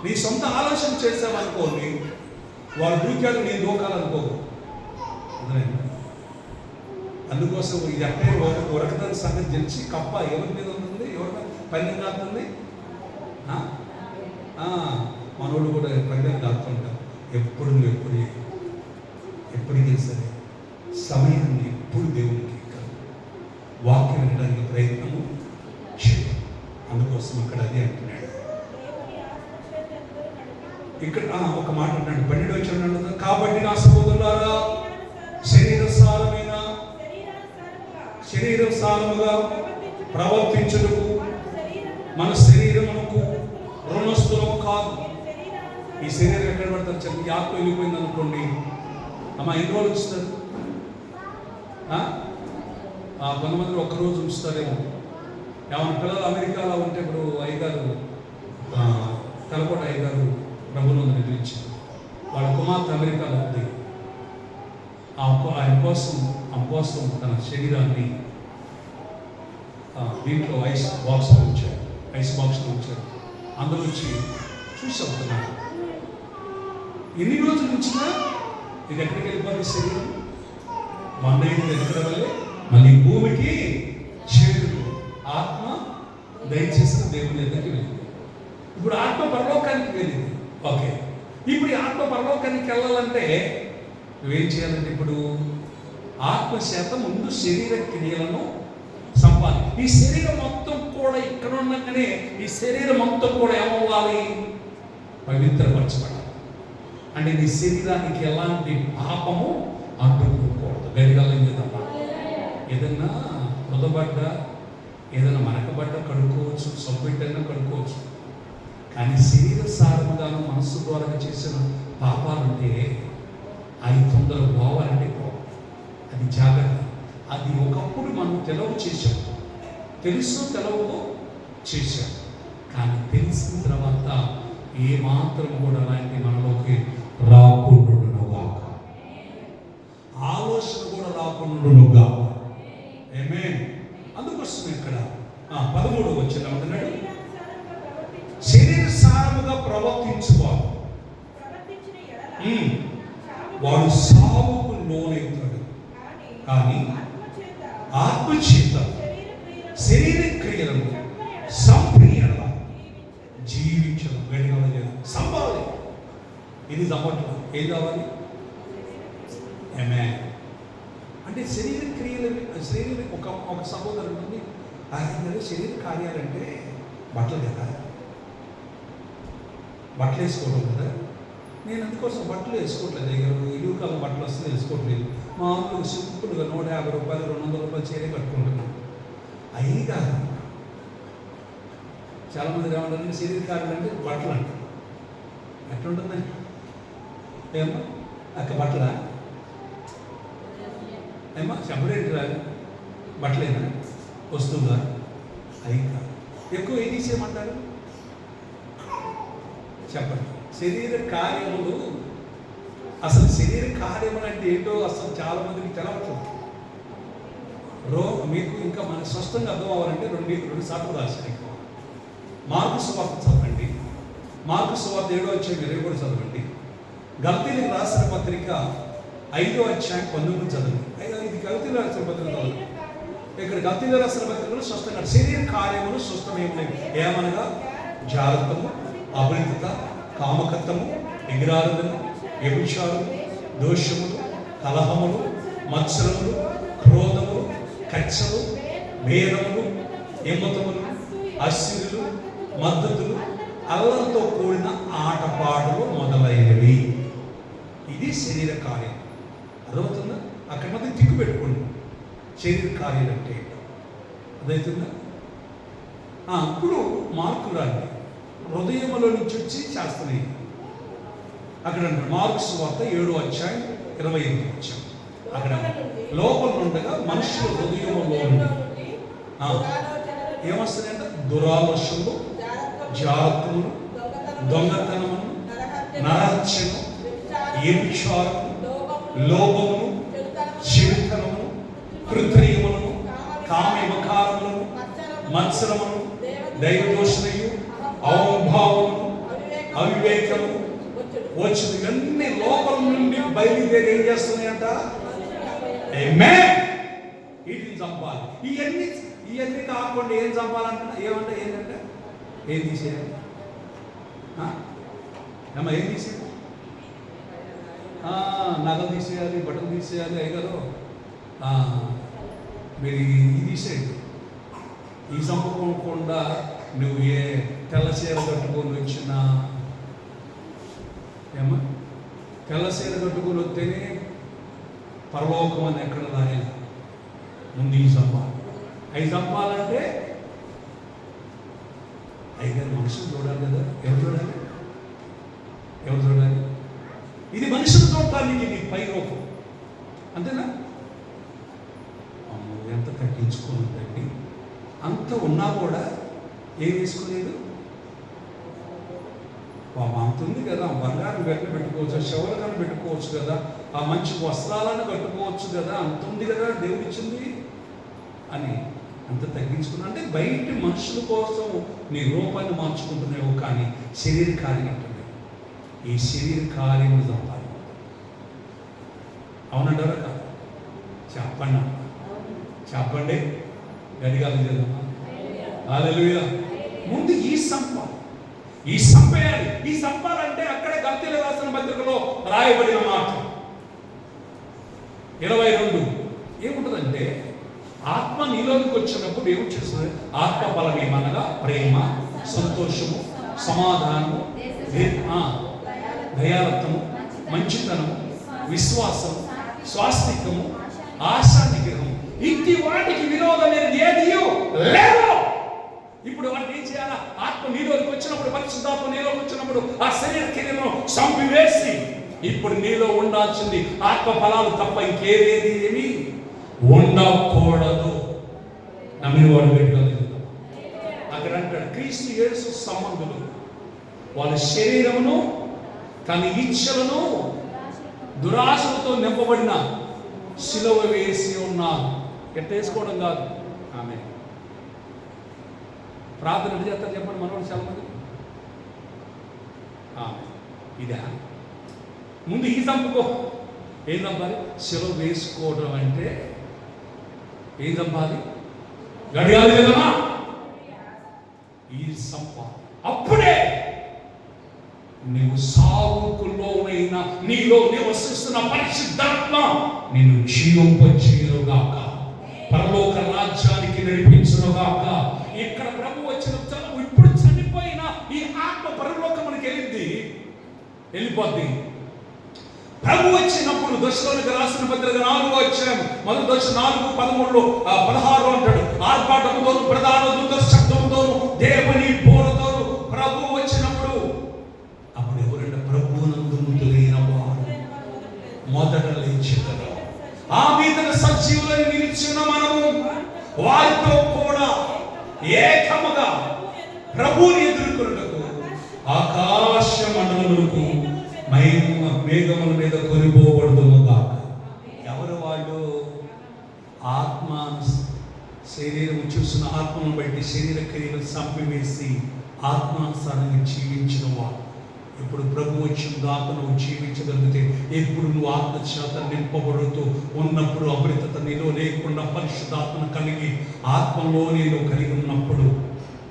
నీ సొంత ఆలోచన చేసావనుకోండి, వాడు దూకాడు, నేను దూకాలనుకోకు. అందుకోసం ఇది అట్టే ఉరకదని సంగతి తెలిసి కప్ప ఎవరి మీద ఉంటుంది, ఎవరి మీద పందెం కాస్తుంది. మనోడు కూడా పందెం కాస్తుంటారు. ఎప్పటికీ సరే సమయాన్ని ఎప్పుడు దేవునికి వాక్యం వినడానికి ప్రయత్నము చేయాలి. అందుకోసం అక్కడ అదే అంటున్నాడు. ఇక్కడ ఒక మాట అంటున్నాడు, 12వ వచనంలో, కాబట్టి నా సహోదరులారా శరీర సారముగా ప్రవర్తించుటకు మన శరీరమునకు రుణస్థులము కాదు. ఈ శరీరం ఎక్కడ పడతారు చెప్పి, ఈ ఆత్మ వెళ్ళిపోయింది అనుకోండి, అమ్మ ఎన్ని రోజులు ఉంచుతారు? కొంతమంది ఒక్కరోజు ఉంచుతారేమో. ఏమైనా పిల్లలు అమెరికాలో ఉంటే, ఇప్పుడు అయ్యగారు తలకోట అయ్యగారు ప్రభువును నిద్రించారు. వాళ్ళ కుమార్తె అమెరికాలో ఉంది. ఆయన కోసం తన శరీరాన్ని దీంట్లో ఐస్ బాక్స్లో ఉంచారు. అందులో నుంచి చూసి అవుతున్నారు. ఎన్ని రోజులు ఉంచినా ఇది ఎక్కడికి వెళ్ళిపోతుంది? శరీరం మన్నయ్య ఎక్కడ వల్లే మళ్ళీ భూమికి చేరుడు. ఆత్మ దయచేసిన దేవుని దగ్గరికి వెళ్ళింది. ఇప్పుడు ఆత్మ పరలోకానికి వెళ్ళింది. ఓకే, ఇప్పుడు ఈ ఆత్మ పరలోకానికి వెళ్ళాలంటే నువ్వేం చేయాలంటే, ఇప్పుడు ఆత్మ చేత ముందు శరీర క్రియలను సంపాది. ఈ శరీరం మొత్తం కూడా ఇక్కడ ఉండగానే ఈ శరీరం మొత్తం కూడా ఏమవ్వాలి? పవిత్రపరచబడాలి. అంటే నీ శరీరానికి ఎలాంటి పాపము అంటుకోకూడదు. గడిగలం ఏదమ్మా, ఏదన్నా మృదబడ్డ, ఏదైనా మనకబడ్డ కడుక్కోవచ్చు, సబ్బెట్టైనా కడుక్కోవచ్చు. కానీ శరీర సారముగాను మనస్సు ద్వారా చేసిన పాపాలంటే అవి తొందర పోవాలంటే అది జాగ్రత్త. అది ఒకప్పుడు మనం తెలవు చేశాం, తెలవుతో చేశాం. కానీ తెలిసిన తర్వాత ఏ మాత్రం కూడా అలాంటి మనలోకి రాకుండునుగాక, ఆలోచన కూడా రాకుండునుగాక. ఆమేన్. అందుకోసం ఇక్కడ 13వ వచనం అంటున్నాడు, శరీర సారముగా ప్రవర్తించువాడు వాడు సావుకు లోనవుతాడు, కానీ ఆత్మచేత శరీర క్రియలను సంప్రియల జీవించడం. గడిగా సంపాలి. ఇది చంపట్ల ఏం కావాలి? ఆమేన్. అంటే శరీర క్రియలు, ఒక సహోదరుడు ఉంది, ఆయన శరీర కార్యాలంటే బట్టలు కదా, బట్టలు వేసుకోవడం కదా. నేను అందుకోసం బట్టలు వేసుకోవట్లేదు. ఇరువు కాలం బట్టలు వస్తే వేసుకోవట్లేదు. మామూలుగా సింపుల్గా 150 రూపాయలు 200 రూపాయలు చీరే కట్టుకుంటున్నాను. అవి కాదు. చాలామంది ఏమంటారు, శరీర కార్యాలు అంటే బట్టలు అంటారు. ఎట్లుంటుంది ఏమో అక్క బట్టల ఏమో చెప్పలేంటి రాదు, బట్టలేనా వస్తుందా? అవి కాదు. ఎక్కువ ఏం తీసేయమంటారు చెప్పండి. శరీర కార్యములు, అసలు శరీర కార్యములు అంటే ఏంటో అసలు చాలా మందికి తెలవట్లేదు. మీకు ఇంకా మన స్పష్టంగా అర్థం అవ్వాలంటే రెండు సార్లు రాశాను. మార్కు సువార్త చదవండి. మార్కు సువార్త 7వ అధ్యాయం 20 కూడా చదవండి. గలతీయులకు రాసిన పత్రిక 5వ అధ్యాయం 19 చదవండి. ఇది గలతీయులకు రాసిన పత్రిక కాదు. ఇక్కడ గలతీయులకు రాసిన పత్రికలో స్పష్టంగా శరీర కార్యములు స్పష్టమేమి ఏమనగా జాగ్రత్తము, అపరిత, కామకత్వము, ఎగిరారదము, వ్యభిచారము, దోషములు, కలహములు, మత్సరములు, క్రోధములు, కచ్చలు, భేదములు, ఎమ్మతములు, అశ్విరులు, మద్దతులు, అల్లరితో కూడిన ఆటపాటలు మొదలైనవి. ఇది శరీర కార్యం. అర్థమవుతుందా? అక్కడ మధ్య తిక్కు పెట్టుకోండి. శరీర కార్యాలు అంటే అదవుతుందా? ఇప్పుడు మార్కు రాండి, హృదయములో నుంచి వచ్చి చేస్తున్నాయి. అక్కడ మార్కు సువార్త 7వ అధ్యాయం 28 వచ్చాం. అక్కడ లోపల ఉండగా మనుషుల హృదయములో ఏమొస్తాయంటే దురాలోచనలు, జాగ్రత్తలు, దొంగతనమును, నరహత్యను, వ్యభిచారము, లోభమును, చెడుతనమును, కృత్రియములను, కామవికారములను, మత్సరమును, దైవదోషణయు, అహంభావమును, వివేకము, వచ్చుడు, ఇవన్నీ లోపల నుండి బయలుదేరి ఏం చేస్తున్నాయంట? ఆమేన్. వీటిని చంపాలి. ఇవన్నీ కాకుండా ఏం చంపాలంటున్నా? ఏంటంటే ఏం తీసేయాలి? ఏమో ఏం తీసేయాలి? నగలు తీసేయాలి, బట్టలు తీసేయాలి. అయ్యగారు మీరు ఇది తీసేయండి. ఈ చంపుకోకుండా నువ్వు ఏ తెల్ల చీర కట్టుకొని వచ్చినా, ఏమో తెల్ల చీర కట్టుకొని వస్తేనే పరలోకం అని ఎక్కడ రాయాలి? ముందు ఈ చంపాలి. అవి చంపాలంటే అయ్యగారు మనుషులు చూడాలి కదా. ఎవరు చూడాలి? ఇది మనుషులు చూడటానికి నీ పై రూపం, అంతేనా? ఎంత తగ్గించుకోనండి. అంత ఉన్నా కూడా ఏం వేసుకోలేదు. అంత ఉంది కదా, బంగారం గట్ల పెట్టుకోవచ్చు, శవలకను పెట్టుకోవచ్చు కదా, ఆ మంచి వస్త్రాలను కట్టుకోవచ్చు కదా, అంత ఉంది కదా దేవుడిచ్చింది అని అంత తగ్గించుకున్నా. అంటే బయట మనుషుల కోసం నీ రూపాన్ని మార్చుకుంటున్నావు, కానీ శరీర కార్యం ఉంటుంది. ఈ శరీర కార్యము చంపాలి. అవునంటారా కాదు? చెప్పండి గడిగాలి చేద్దామా? హల్లెలూయా. ముందు ఈ సంపేయాలి. ఈ సంపాలంటే అక్కడ గల్తీల రాసిన పత్రికలో రాయబడిన మాట 22 ఏముంటుందంటే, ఆత్మ నీలోకి వచ్చినప్పుడు ఏమి చేస్తుంది? ఆత్మ బలం ఏమనగా ప్రేమ, సంతోషము, సమాధానము, దయాలత్వము, మంచితనము, విశ్వాసము, స్వాస్థికము, ఆశా నిగ్రహం. ఇంటి వాటికి విరోధమైనది ఏది లేదు. ఇప్పుడు వాటిని ఏం చేయాలా? ఆత్మ నీలోకి వచ్చినప్పుడు, పరిశుద్ధాత్మ నీలోకి వచ్చినప్పుడు ఆ శరీర క్రియలను చంపివేసి, ఇప్పుడు నీలో ఉండాల్సింది ఆత్మ ఫలాలు తప్ప ఇంకేదేది ఏమి ఉండకూడదు. నమ్మిన వాడు పెట్టుకోలేదు. అక్కడ అంటాడు, క్రీస్తు యేసు సంబంధులు వాళ్ళ శరీరమును తన ఇచ్చలను దురాశలతో నింపబడిన సిలువ వేసి ఉన్నారు. ఎట్టేసుకోవడం కాదు. ఆమె ప్రార్థన ఎట్లా చేస్తారు చెప్పండి? మనవాడు చాలా మంది ఇదా ముందు ఈ చంపుకో. ఏం చంపాలి? సిలువ వేసుకోవడం అంటే ఏం చంపాలి? గడియాలి కదమ్మా. ఈ చంపాలి. అప్పుడే నీవు సావుకులోనైనా నీలో నివసిస్తున్న పరిశుద్ధాత్మ నిన్ను జీవింపజేయుగాక, పరలోక రాజ్యానికి నడిపించుగాక. ఇక్కడ ప్రభు వచ్చిన ఇప్పుడు చనిపోయిన ఈ ఆత్మ పరలోకమునికి వెళ్ళిపోద్ది. ప్రభు వచ్చినప్పుడు దశలోనికి రాసిన పత్రిక 4వ అధ్యాయం మొదటి దశ 4:13 16 అంటాడు, ఆర్భాటముతోను ప్రధాన దూత శబ్దముతోను దేవుని బోరతోను ప్రభు వచ్చినప్పుడు, అప్పుడు ఎవరంటే ప్రభువునందు మృతులైన వారు మొదట లేచెదరు. ఆ మీద సజీవులని నిలిచిన మనము వారితో కూడా ఏకముగా ప్రభువుని ఎదుర్కొనుటకు ఆకాశ మండలములకు మేఘముల మీద కొనిపోబడుతున్న గాక. ఎవరు వాళ్ళు? ఆత్మ శరీరం చూసిన ఆత్మను బట్టి శరీర క్రియలు చంపివేసి ఆత్మానుసారంగా జీవించిన వాడు. ఇప్పుడు ప్రభు వచ్చిన దాకా నువ్వు జీవించగలిగితే, ఎప్పుడు నువ్వు ఆత్మ చేత నింపబడుతూ ఉన్నప్పుడు, అమృతత నీలో లేకుండా పరిశుద్ధాత్మను కలిగి ఆత్మలో నేను కలిగి ఉన్నప్పుడు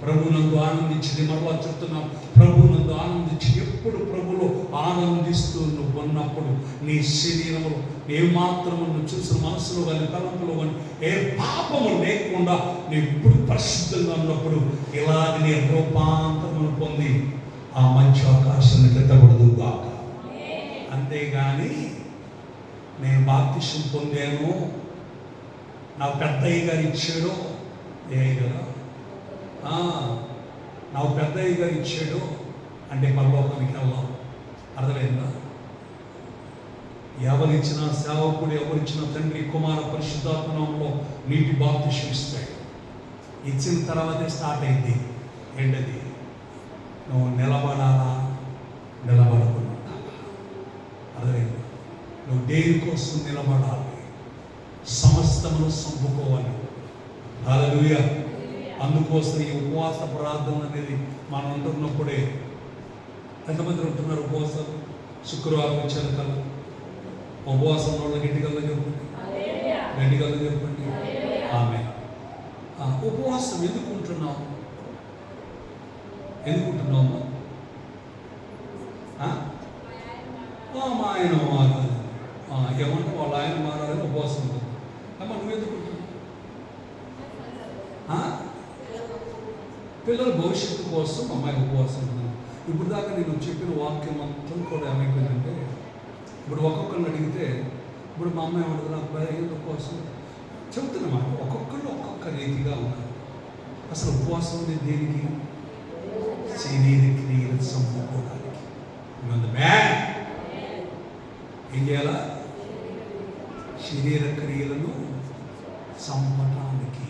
ప్రభునందు ఆనందించి, మరలా చెప్తున్నాం, ప్రభునందు ఆనందించి ఎప్పుడు ప్రభులో ఆనందిస్తూ నువ్వు ఉన్నప్పుడు నీ శరీరంలో ఏమాత్రము నువ్వు చూసిన మనసులో కానీ తలంపులో కానీ ఏ పాపము లేకుండా నువ్వు ఎప్పుడు పరిశుద్ధంగా ఉన్నప్పుడు ఇలాగ నీ రూపాంతరమును పొంది ఆ మంచి అవకాశాన్ని ఎత్తబడదు గాక. అంతేగాని నేను బాప్తిసం పొందాను, నా పెద్దయ్య గారు ఇచ్చాడు, ఏ కదా నాకు పెద్దయ్య గారు ఇచ్చాడు అంటే పరలోకానికి వెళ్ళాం. అర్థమైందా? ఎవరిచ్చిన సేవకుడు, ఎవరిచ్చిన తండ్రి కుమార పరిశుద్ధాత్మలో నీటి బాప్తిసం ఇస్తాడు. ఇచ్చిన తర్వాతే స్టార్ట్ అయింది. ఏంటది? నువ్వు నిలబడాలా, నిలబడకుండా. అర్థమైంది? నువ్వు దేనికోసం నిలబడాలి? సమస్తమును చంపుకోవాలి. హల్లెలూయా. అందుకోసం ఈ ఉపవాస ప్రార్థన అనేది మనం ఉంటున్నప్పుడే ఎంతమంది ఉంటున్నారు ఉపవాసాలు? శుక్రవారం వచ్చాను కదా ఉపవాసం ఉన్న వాళ్ళకి గట్టిగల్లో చెప్పండి, గట్టిగల్లో చెప్పండి. ఆమె ఉపవాసం ఎందుకు ఉంటున్నావు? ఎందుకుంటున్నావు? మా ఆయన మారాలి, ఏమంటే వాళ్ళ ఆయన మారాలని ఉపవాసం ఉంటుంది. అమ్మ నువ్వు ఎందుకుంటున్నావు? పిల్లల భవిష్యత్తు కోసం అమ్మాయి ఉపవాసం ఉంటుంది. ఇప్పుడు దాకా నేను చెప్పిన వాక్యం మొత్తం కూడా ఏమైపోయిందంటే, ఇప్పుడు ఒక్కొక్కరిని అడిగితే, ఇప్పుడు మా అమ్మాయి ఏమంటుంది, నాకు భయ అయ్యేది ఉపవాసం చెబుతున్నమాట. ఒక్కొక్కళ్ళు ఒక్కొక్క రీతిగా ఉన్నారు. అసలు ఉపవాసం ఉంది దేనికి? శరీర క్రియలు చంపుకోవడానికి. ఏం చేయాలా? శరీర క్రియలను చంపటానికి.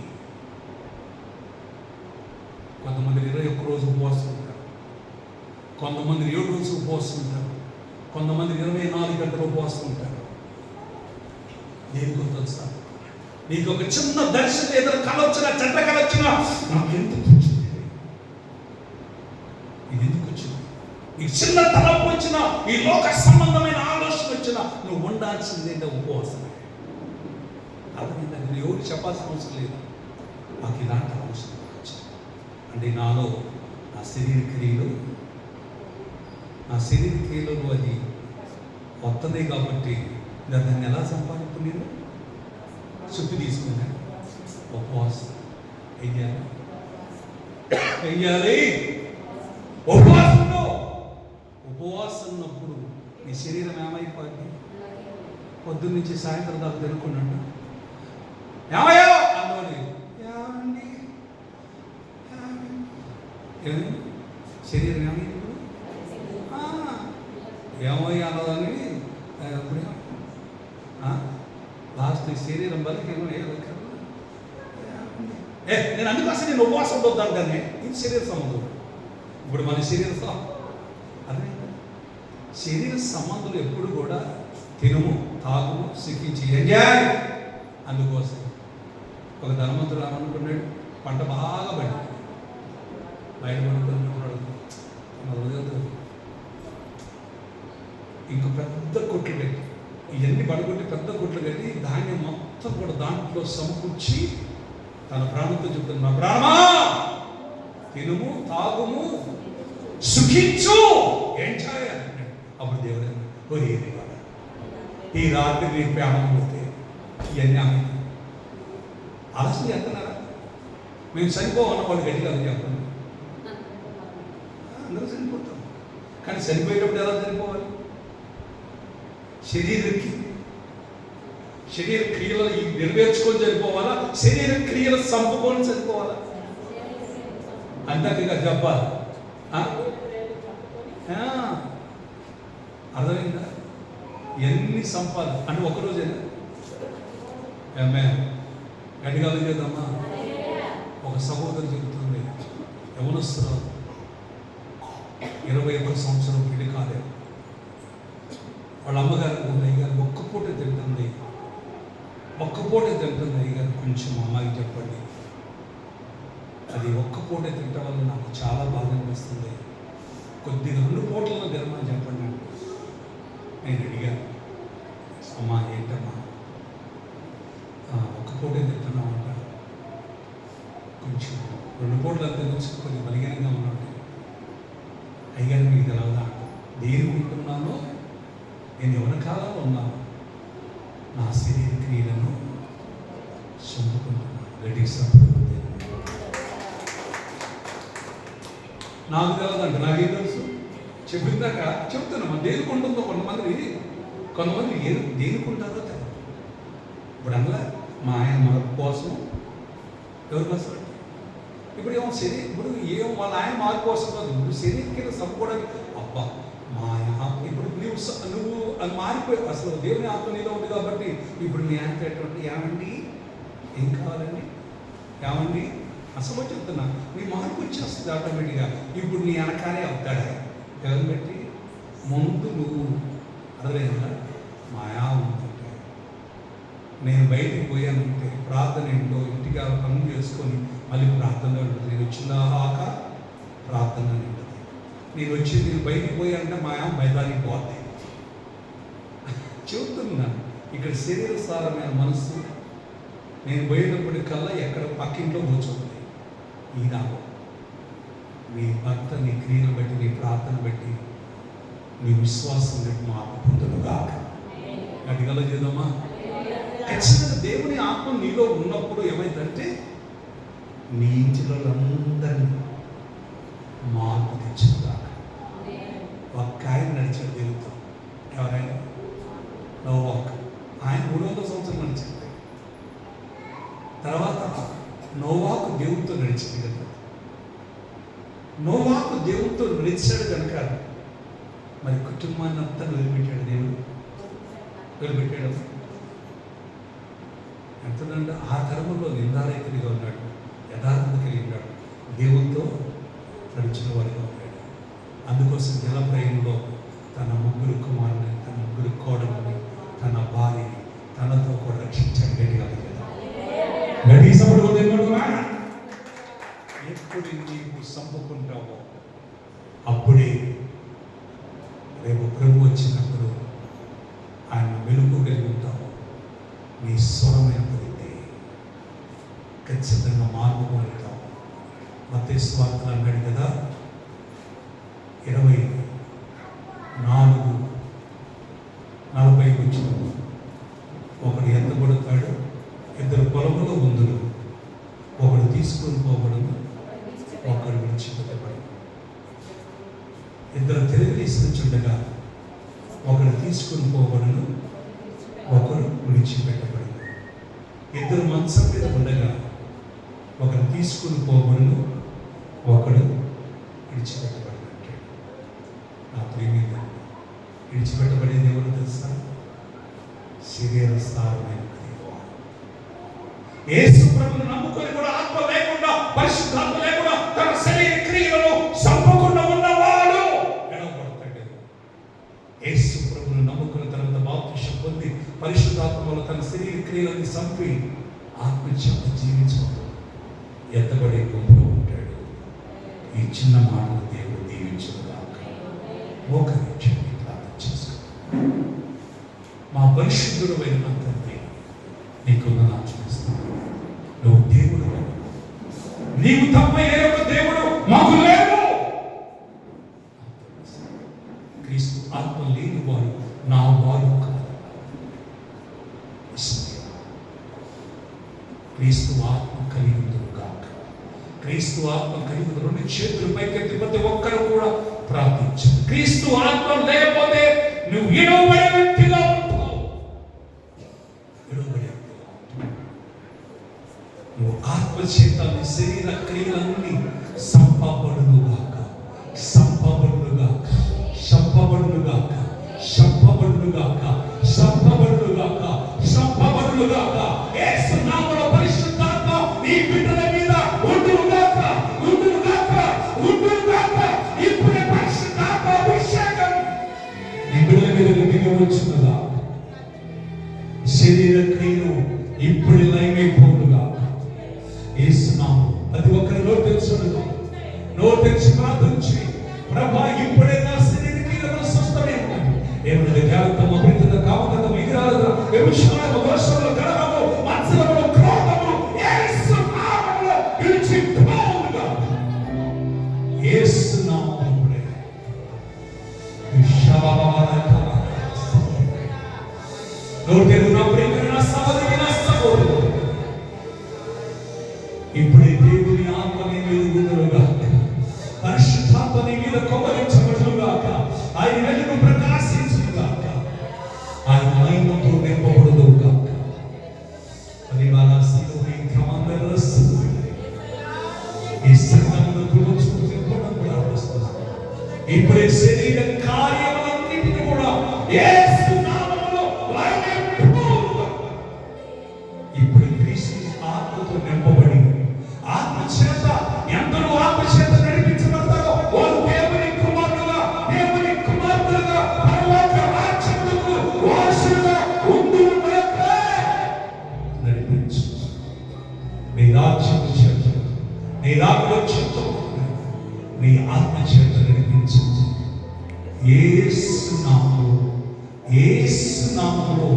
కొంతమంది 21 రోజు ఉపవాసం ఉంటారు, కొంతమంది 7 రోజులు ఉపవాసం ఉంటారు, కొంతమంది 24 గంటలు ఉపవాసం ఉంటారు. దేనికి తెలుసా? నీకు ఒక చిన్న దర్శనం ఏదైనా కళ వచ్చినా, చెడ్డ కళ వచ్చినా, నాకు ఎందుకు వచ్చింది, ఇది ఎందుకు వచ్చింది, ఈ చిన్న తలపు వచ్చినా, ఈ లోక సంబంధమైన ఆలోచన వచ్చినా, నువ్వు ఉండాల్సిందేంటే ఉపవాసమే. అర్థమైంది? నువ్వు ఎవరు చెప్పాల్సిన అవసరం లేదు. నాకు ఇలాంటి అవసరం వచ్చింది అంటే నాలో నా శరీర క్రియలు అది వస్తుంది కాబట్టి దాన్ని ఎలా సంపాదింపు నేను చుట్టూ తీసుకున్నాను. ఉపవాసం వెయ్యాలి. ఉపవాసం ఉన్నప్పుడు నీ శరీరం ఏమైపోయింది? పొద్దున్న నుంచి సాయంత్రం దాకా తినుకున్నాడు. ఏమయ్యో అన్నోని ఏమైంది? శరీరం ఏమైంది? ఏమయ్యా అన్నదాన్ని ఇప్పుడు లాస్ట్ శరీరం బలికి నేను అందుకోసం నేను ఉపవాసం ఉండొద్దాను కానీ ఇది శరీర సంబంధం. ఇప్పుడు మన అదే శరీర సంబంధులు ఎప్పుడు కూడా తినుము, తాగుము, సుఖించి ఎంజాయ్. అందుకోసం ఒక ధనవంతుడు అనుకున్నాడు, పంట బాగా బయట పడుకున్నాడు. ఇంక పెద్ద కొట్లు పెట్టి, ఇవన్నీ పడగొట్టి పెద్ద కొట్లు కట్టి ధాన్యం మొత్తం కూడా దాంట్లో సమకూర్చి తన ప్రాణంతో చెప్తుంది, నా ప్రాణమా తినుము, తాగుము, సుఖించు, ఎంజాయ్ అంటున్నాడు. అప్పుడు దేవుడు ఈ రాత్రి నీ ప్రాణం పోతే ఇవన్నీ ఆమె ఆలస్యం చేస్తున్నారా? మేము చనిపోవన్న వాళ్ళు గట్టిగా చెప్పండి. అందరూ చనిపోతాం, కానీ చనిపోయేటప్పుడు ఎలా చనిపోవాలి? శరీర క్రియలు నెరవేర్చుకొని చనిపోవాలా? శరీర క్రియలు చంపుకొని చనిపోవాలా? అంతగా చెప్పాలి. అర్థమైందా? ఎన్ని సంపాద అంటే ఒకరోజేనా? గట్టిగా చేద్దామా? ఒక సహోదరు చెబుతుంది, యవనస్తురాలు 21 సంవత్సరం పెళ్లి కాలేదు. వాళ్ళ అమ్మగారు అయ్యగారు ఒక్కపూట తింటుంది, అయ్యగారు కొంచెం అమ్మాయికి చెప్పండి. అది ఒక్కపూట తింటం వల్ల నాకు చాలా బాధ అనిపిస్తుంది, కొద్దిగా 2 పూటలను తినమని చెప్పండి. నేను అడిగాను, అమ్మా ఏంటమ్మా ఒక్కపూట తింటున్నావు అంట, కొంచెం 2 పూటలు తినొచ్చు, కొద్దిగా బలహీనంగా ఉన్నాడు. అయ్యగారు మీకు తెలవదా? దేనికి ఉంటున్నానో నేను ఎవరి కాలంలో ఉన్నాను, నా శరీర క్రియలను చంపుకుంటున్నాను. నాకు తెలదంటే నాకేం తెలుసు? చెప్పిందాక చెప్తున్నాను దేనికి ఉంటుందో. కొంతమంది దేనికి ఉంటారో తెలియదు. ఇప్పుడు అందులో మా ఆయన మన కోసం ఎవరి కోసం? ఇప్పుడు ఏమో వాళ్ళ ఆయన మార్పు కోసం కాదు, ఇప్పుడు శరీరం కింద చంపుకోవడానికి. అబ్బా మా ఆయన ఇప్పుడు నువ్వు అది మారిపోయి అసలు దేవుని ఆత్మ నీలో ఉంది కాబట్టి ఇప్పుడు నీ ఆయన ఎటువంటి ఏమండి ఏం కావాలండి ఏమండి అసలు చెప్తున్నా, నీ మార్పు వచ్చేస్తుంది ఆటోమేటిక్గా. ఇప్పుడు నీ వెనకాలే అవుతాడా ఎవరు పెట్టి ముందు నువ్వు అర్థమైందా? మాయా ఉందంటే నేను బయటికి పోయానంటే ప్రార్థన ఏంటో ఇంటికి పనులు చేసుకొని మళ్ళీ ప్రార్థనలో ఉంటుంది. నేను వచ్చిందాక ప్రార్థన ఉంటుంది. నేను వచ్చి నేను బయటికి పోయానంటే మా అమ్మ మైదానికి పోద్ది. చెబుతున్నా, ఇక్కడ శరీర సారమైన మనసు నేను పోయేటప్పుడు కల్లా ఎక్కడ పక్కింట్లో కూర్చోండి. ఈనాడు నీ భర్త నీ క్రియను బట్టి, నీ ప్రార్థన బట్టి, నీ విశ్వాసం బట్టి మార్పు పొందునుగాక. గట్టిగా చేద్దామా? ఖచ్చితంగా దేవుని ఆత్మ నీలో ఉన్నప్పుడు ఏమైందంటే నీ ఇంటిలో అందరినీ మార్పు తెచ్చునుగాక. ఒక్క ఆయన నడిచాడు దేవుతో. ఎవరైనా? నోవాహు. ఆయన 300 సంవత్సరం నడిచింది. తర్వాత నోవాహు దేవుడితో నడిచింది కదా. నోవాహు దేవుడితో నడిచాడు కనుక మరి కుటుంబాన్ని అంతా వదిలిపెట్టాడు. దేవుడు వదిలిపెట్టాడు. ఎంతంటే ఆ తరంలో నిందారహితుడిగా ఉన్నాడు, యథార్థత కలిగి ఉన్నాడు, దేవుడితో నడిచిన వాడిగా ఉన్నాడు. అందుకోసం జలప్రయంలో తన 3 కుమారుని, తన 3 కోడలని, తన భార్యని తనతో కూడా రక్షించాడు. ఎప్పుడు నీకు సంపుకుంటావో అప్పుడే రేపు ప్రభు వచ్చినప్పుడు ఆయన వెలుగు కలిగి ఉంటావు. నీ స్వరమైన పడితే ఖచ్చితంగా మార్పు పొందుతావు. మత్తయి సువార్తలో అన్నాడు కదా, 24:40 వచ్చినప్పుడు ఒకడు ఎత్తబడతాడు, 2 పొలములో ఉందురు, ఒకడు తీసుకొని పోబడును, ఒకడు విడిచిపెట్టబడు. 2 తిరగలిస్తుండగా ఒకడు తీసుకొని పోబడును, ఒకడు విడిచిపెట్టబడు. 2 మంచం మీద ఉండగా ఒకడు తీసుకుని పోబడును, ఒకడు విడిచిపెట్టబడు అంటాడు. నా ప్రేమిత విడిచిపెట్టబడేది ఎవరు తెలుసా? శరీర సారమైన యేసు ప్రభువును నమ్ముకొని కూడా ఆత్మ లేకుండా, పరిశుద్ధాత్మ లేకుండా తన శరీర క్రియలను సంపకుండా ఉన్నవాడు ఎడవబడతాడు. యేసు ప్రభువును నమ్ముకున్న తర్వాత బాప్తిసం పొంది పరిశుద్ధాత్మలో తన శరీర క్రియలను సంపి ఆత్మచేత జీవించడం ఎత్తబడే గుంపులో ఉంటాడు. ఈ చిన్న మాటలు దేవుడు దీవించుగాక. మోకరించి ప్రార్థన చేసుకో. మా పరిశుద్ధుడు అయిన తండ్రి, నీకు నా చూపిస్తాను. నువ్వు దేవుడు, నీవు తప్ప ఏ ఒక్క దేవుడు మాకు లేడు. క్రీస్తు ఆత్మ లేని వారు నా వారు కాదు. క్రీస్తు ఆత్మ కలిగి కాక, క్రీస్తు ఆత్మ కలిగి 2 చేతులు పైకెత్తి ప్రతి ఒక్కరు కూడా ప్రార్థించు. క్రీస్తు ఆత్మ లేకపోతే నువ్వు విడవబడే వ్యక్తిగా ఉంటావు. నువ్వు ఆత్మ చేత శరీర క్రియలన్నీ సంపబడునుగాక, సంపబడునుగాక, సంపబడునుగాక, సంపబడునుగాక, సంపబడునుగాక, సంపబడునుగాక. యేసు నామములో పరిశుద్ధాత్మ నీ బిడ్డల మీద ఉండునుగాక, ఉండునుగాక, ఉండునుగాక. ఇప్పుడే పరిశుద్ధాత్మ అభిషేకం నీ బిడ్డల మీద దిగి వచ్చునుగాక. శరీర క్రియలు ఇప్పుడు లయమైపోనుగాక. యేసు నామములో అది ఒకరి నోరు తెలుసునుగా, నోరు తెరిచి ప్రార్థించి, ప్రభా ఇప్పుడే నా శరీర క్రియలను స్వస్థమైనది. ఏమన్నా జాగ్రత్త అమృత కామకత విగ్రహాల వ్యభిచారము, దోషములు, గర్వము, మత్సరము, క్రోధము యేసు నామములో విడిచిపోవునుగాక. యేసు నామములో నోరు తెరువు నా ప్రియమైన నా సహోదరి, నా సహోదరుడు. ఇప్పుడే దేవుని ఆత్మ నీ మీద ఉండునుగాక, పరిశుద్ధాత్మ నీ మీద కొమ్మరించబడునుగాక, ఆయన వెలుగు ప్రకాశించునుగాక, ఆయన మహిమతో నింపబడునుగాక. అది వాళ్ళ శిలువ ఈ క్రమంలో వస్తుంది. ఈ సంఘంలో చూసుకుంటే కూడా వస్తుంది. ఇప్పుడే శరీర కార్యములన్నిటిని కూడా యేసు నామములో లయమైపోవునుగాక. ఇప్పుడు క్రీస్తు ఆత్మతో నింపబడి ఆత్మ చేత ఎందరూ ఆత్మ చేత నడిపించబడతారో వారు దేవుని కుమారులుగా, దేవుని కుమార్తెలుగా పరలోక రాజ్యములకు వారసులుగా ఉండునుగాక. నడిపించు. నీ రాజ్యము చేత, నీ రాకడ చేత నీ ఆత్మ చేత నడిపించు. యేసు నామములో